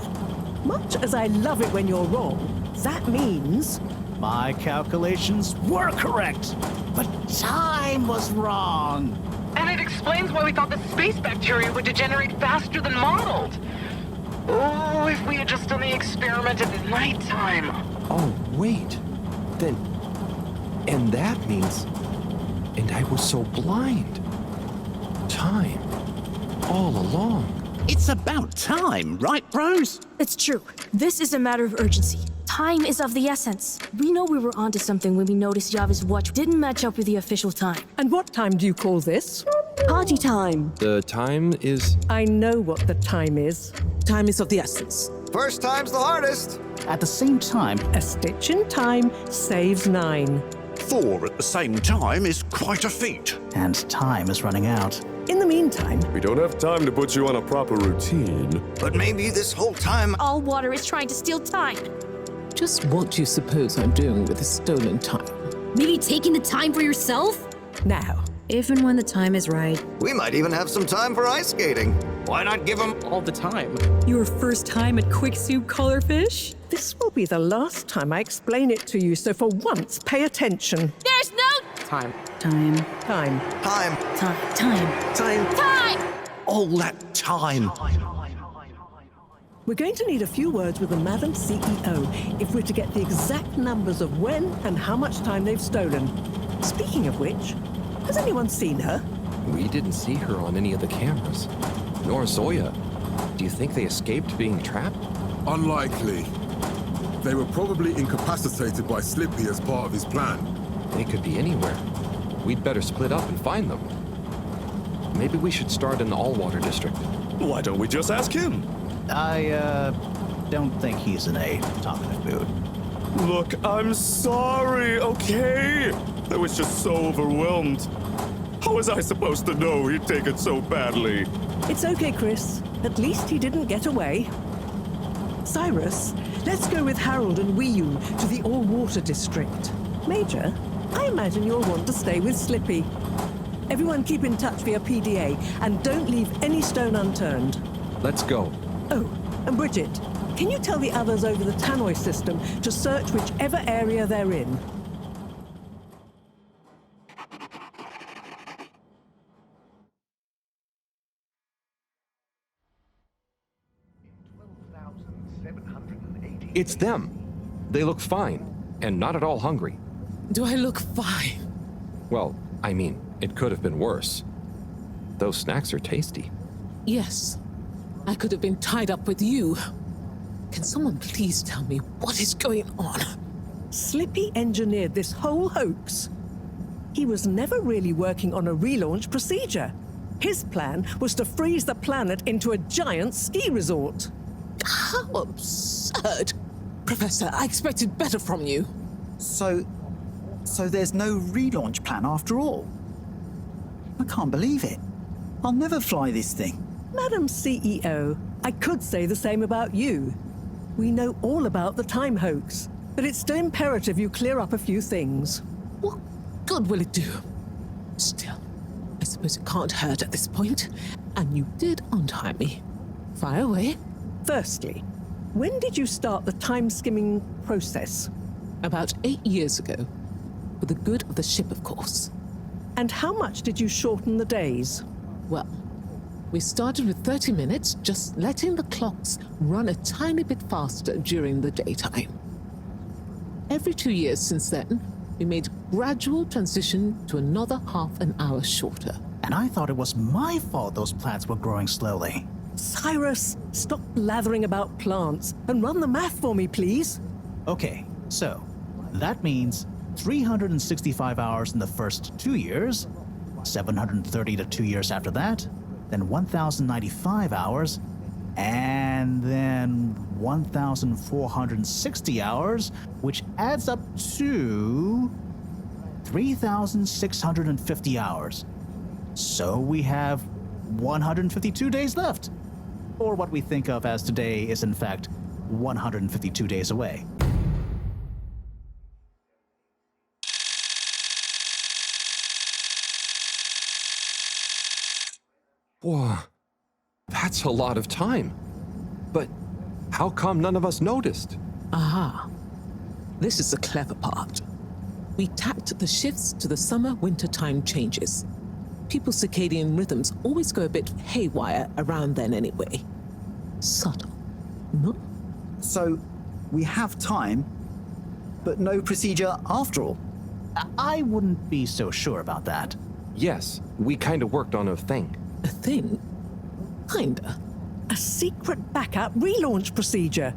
Much as I love it when you're wrong, that means... My calculations were correct, but time was wrong. And it explains why we thought the space bacteria would degenerate faster than modeled. Oh, if we had just done the experiment at nighttime. Oh, wait. Then... And that means... And I was so blind. Time. All along. It's about time, right, bros? It's true. This is a matter of urgency. Time is of the essence. We know we were onto something when we noticed Yava's watch didn't match up with the official time. And what time do you call this? Party time. The time is... I know what the time is. Time is of the essence. First time's the hardest. At the same time, a stitch in time saves 9. 4 at the same time is quite a feat. And time is running out. In the meantime... We don't have time to put you on a proper routine. But maybe this whole time... All water is trying to steal time. Just what do you suppose I'm doing with the stolen time? Maybe taking the time for yourself? Now, if and when the time is right. We might even have some time for ice skating. Why not give them all the time? Your first time at Quick Soup Colorfish? This will be the last time I explain it to you, so for once, pay attention. There's no... Time. Time. Time. Time. Time. Time. Time! All that time. We're going to need a few words with the Madam CEO if we're to get the exact numbers of when and how much time they've stolen. Speaking of which, has anyone seen her? We didn't see her on any of the cameras. Nor Zoya. Do you think they escaped being trapped? Unlikely. They were probably incapacitated by Slippy as part of his plan. They could be anywhere. We'd better split up and find them. Maybe we should start in the Allwater district. Why don't we just ask him? I don't think he's in a talkative mood. Look, I'm sorry, okay? I was just so overwhelmed. How was I supposed to know he'd take it so badly? It's okay, Chris. At least he didn't get away. Cyrus, let's go with Harold and Weeyun to the All-Water District. Major, I imagine you'll want to stay with Slippy. Everyone keep in touch via PDA and don't leave any stone unturned. Let's go. Oh, and Bridget, can you tell the others over the Tannoy system to search whichever area they're in? It's them. They look fine, and not at all hungry. Do I look fine? Well, I mean, it could have been worse. Those snacks are tasty. Yes. I could have been tied up with you. Can someone please tell me what is going on? Slippy engineered this whole hoax. He was never really working on a relaunch procedure. His plan was to freeze the planet into a giant ski resort. How absurd! Professor, I expected better from you. So there's no relaunch plan after all? I can't believe it. I'll never fly this thing. Madam CEO, I could say the same about you. We know all about the time hoax, but it's still imperative you clear up a few things. What good will it do? Still, I suppose it can't hurt at this point, and you did untie me. Fire away. Firstly, when did you start the time-skimming process? About 8 years ago. For the good of the ship, of course. And how much did you shorten the days? Well, we started with 30 minutes, just letting the clocks run a tiny bit faster during the daytime. Every 2 years since then, we made gradual transition to another half an hour shorter. And I thought it was my fault those plants were growing slowly. Cyrus, stop blathering about plants and run the math for me, please. Okay, so that means 365 hours in the first 2 years, 730 to 2 years after that, then 1,095 hours, and then 1,460 hours, which adds up to 3,650 hours. So we have 152 days left. Or what we think of as today is in fact 152 days away. Whoa, that's a lot of time. But how come none of us noticed? Aha. This is the clever part. We tacked the shifts to the summer-winter time changes. People's circadian rhythms always go a bit haywire around then anyway. Subtle, no? So, we have time, but no procedure after all. I wouldn't be so sure about that. Yes, we kind of worked on a thing. A thing? Kinda. A secret backup relaunch procedure.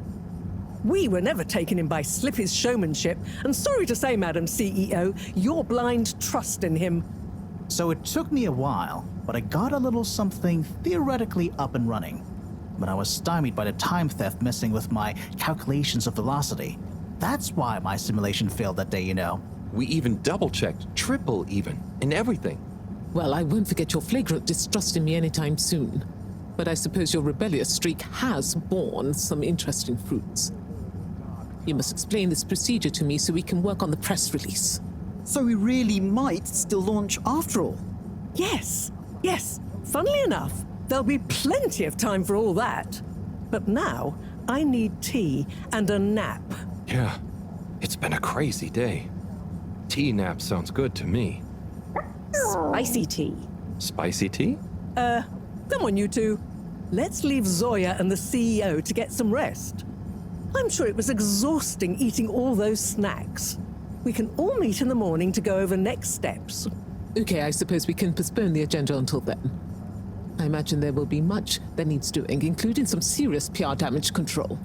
We were never taken in by Slippy's showmanship, and sorry to say, Madam CEO, your blind trust in him. So it took me a while, but I got a little something theoretically up and running. But I was stymied by the time theft messing with my calculations of velocity. That's why my simulation failed that day, you know. We even double-checked, triple even, and everything. Well, I won't forget your flagrant distrust in me anytime soon. But I suppose your rebellious streak has borne some interesting fruits. You must explain this procedure to me so we can work on the press release. So we really might still launch after all? Yes. Funnily enough, there'll be plenty of time for all that. But now, I need tea and a nap. Yeah, it's been a crazy day. Tea nap sounds good to me. Spicy tea. Spicy tea? Come on, you two. let's leave Zoya and the CEO to get some rest. I'm sure it was exhausting eating all those snacks. We can all meet in the morning to go over next steps. Okay, I suppose we can postpone the agenda until then. I imagine there will be much that needs doing, including some serious PR damage control.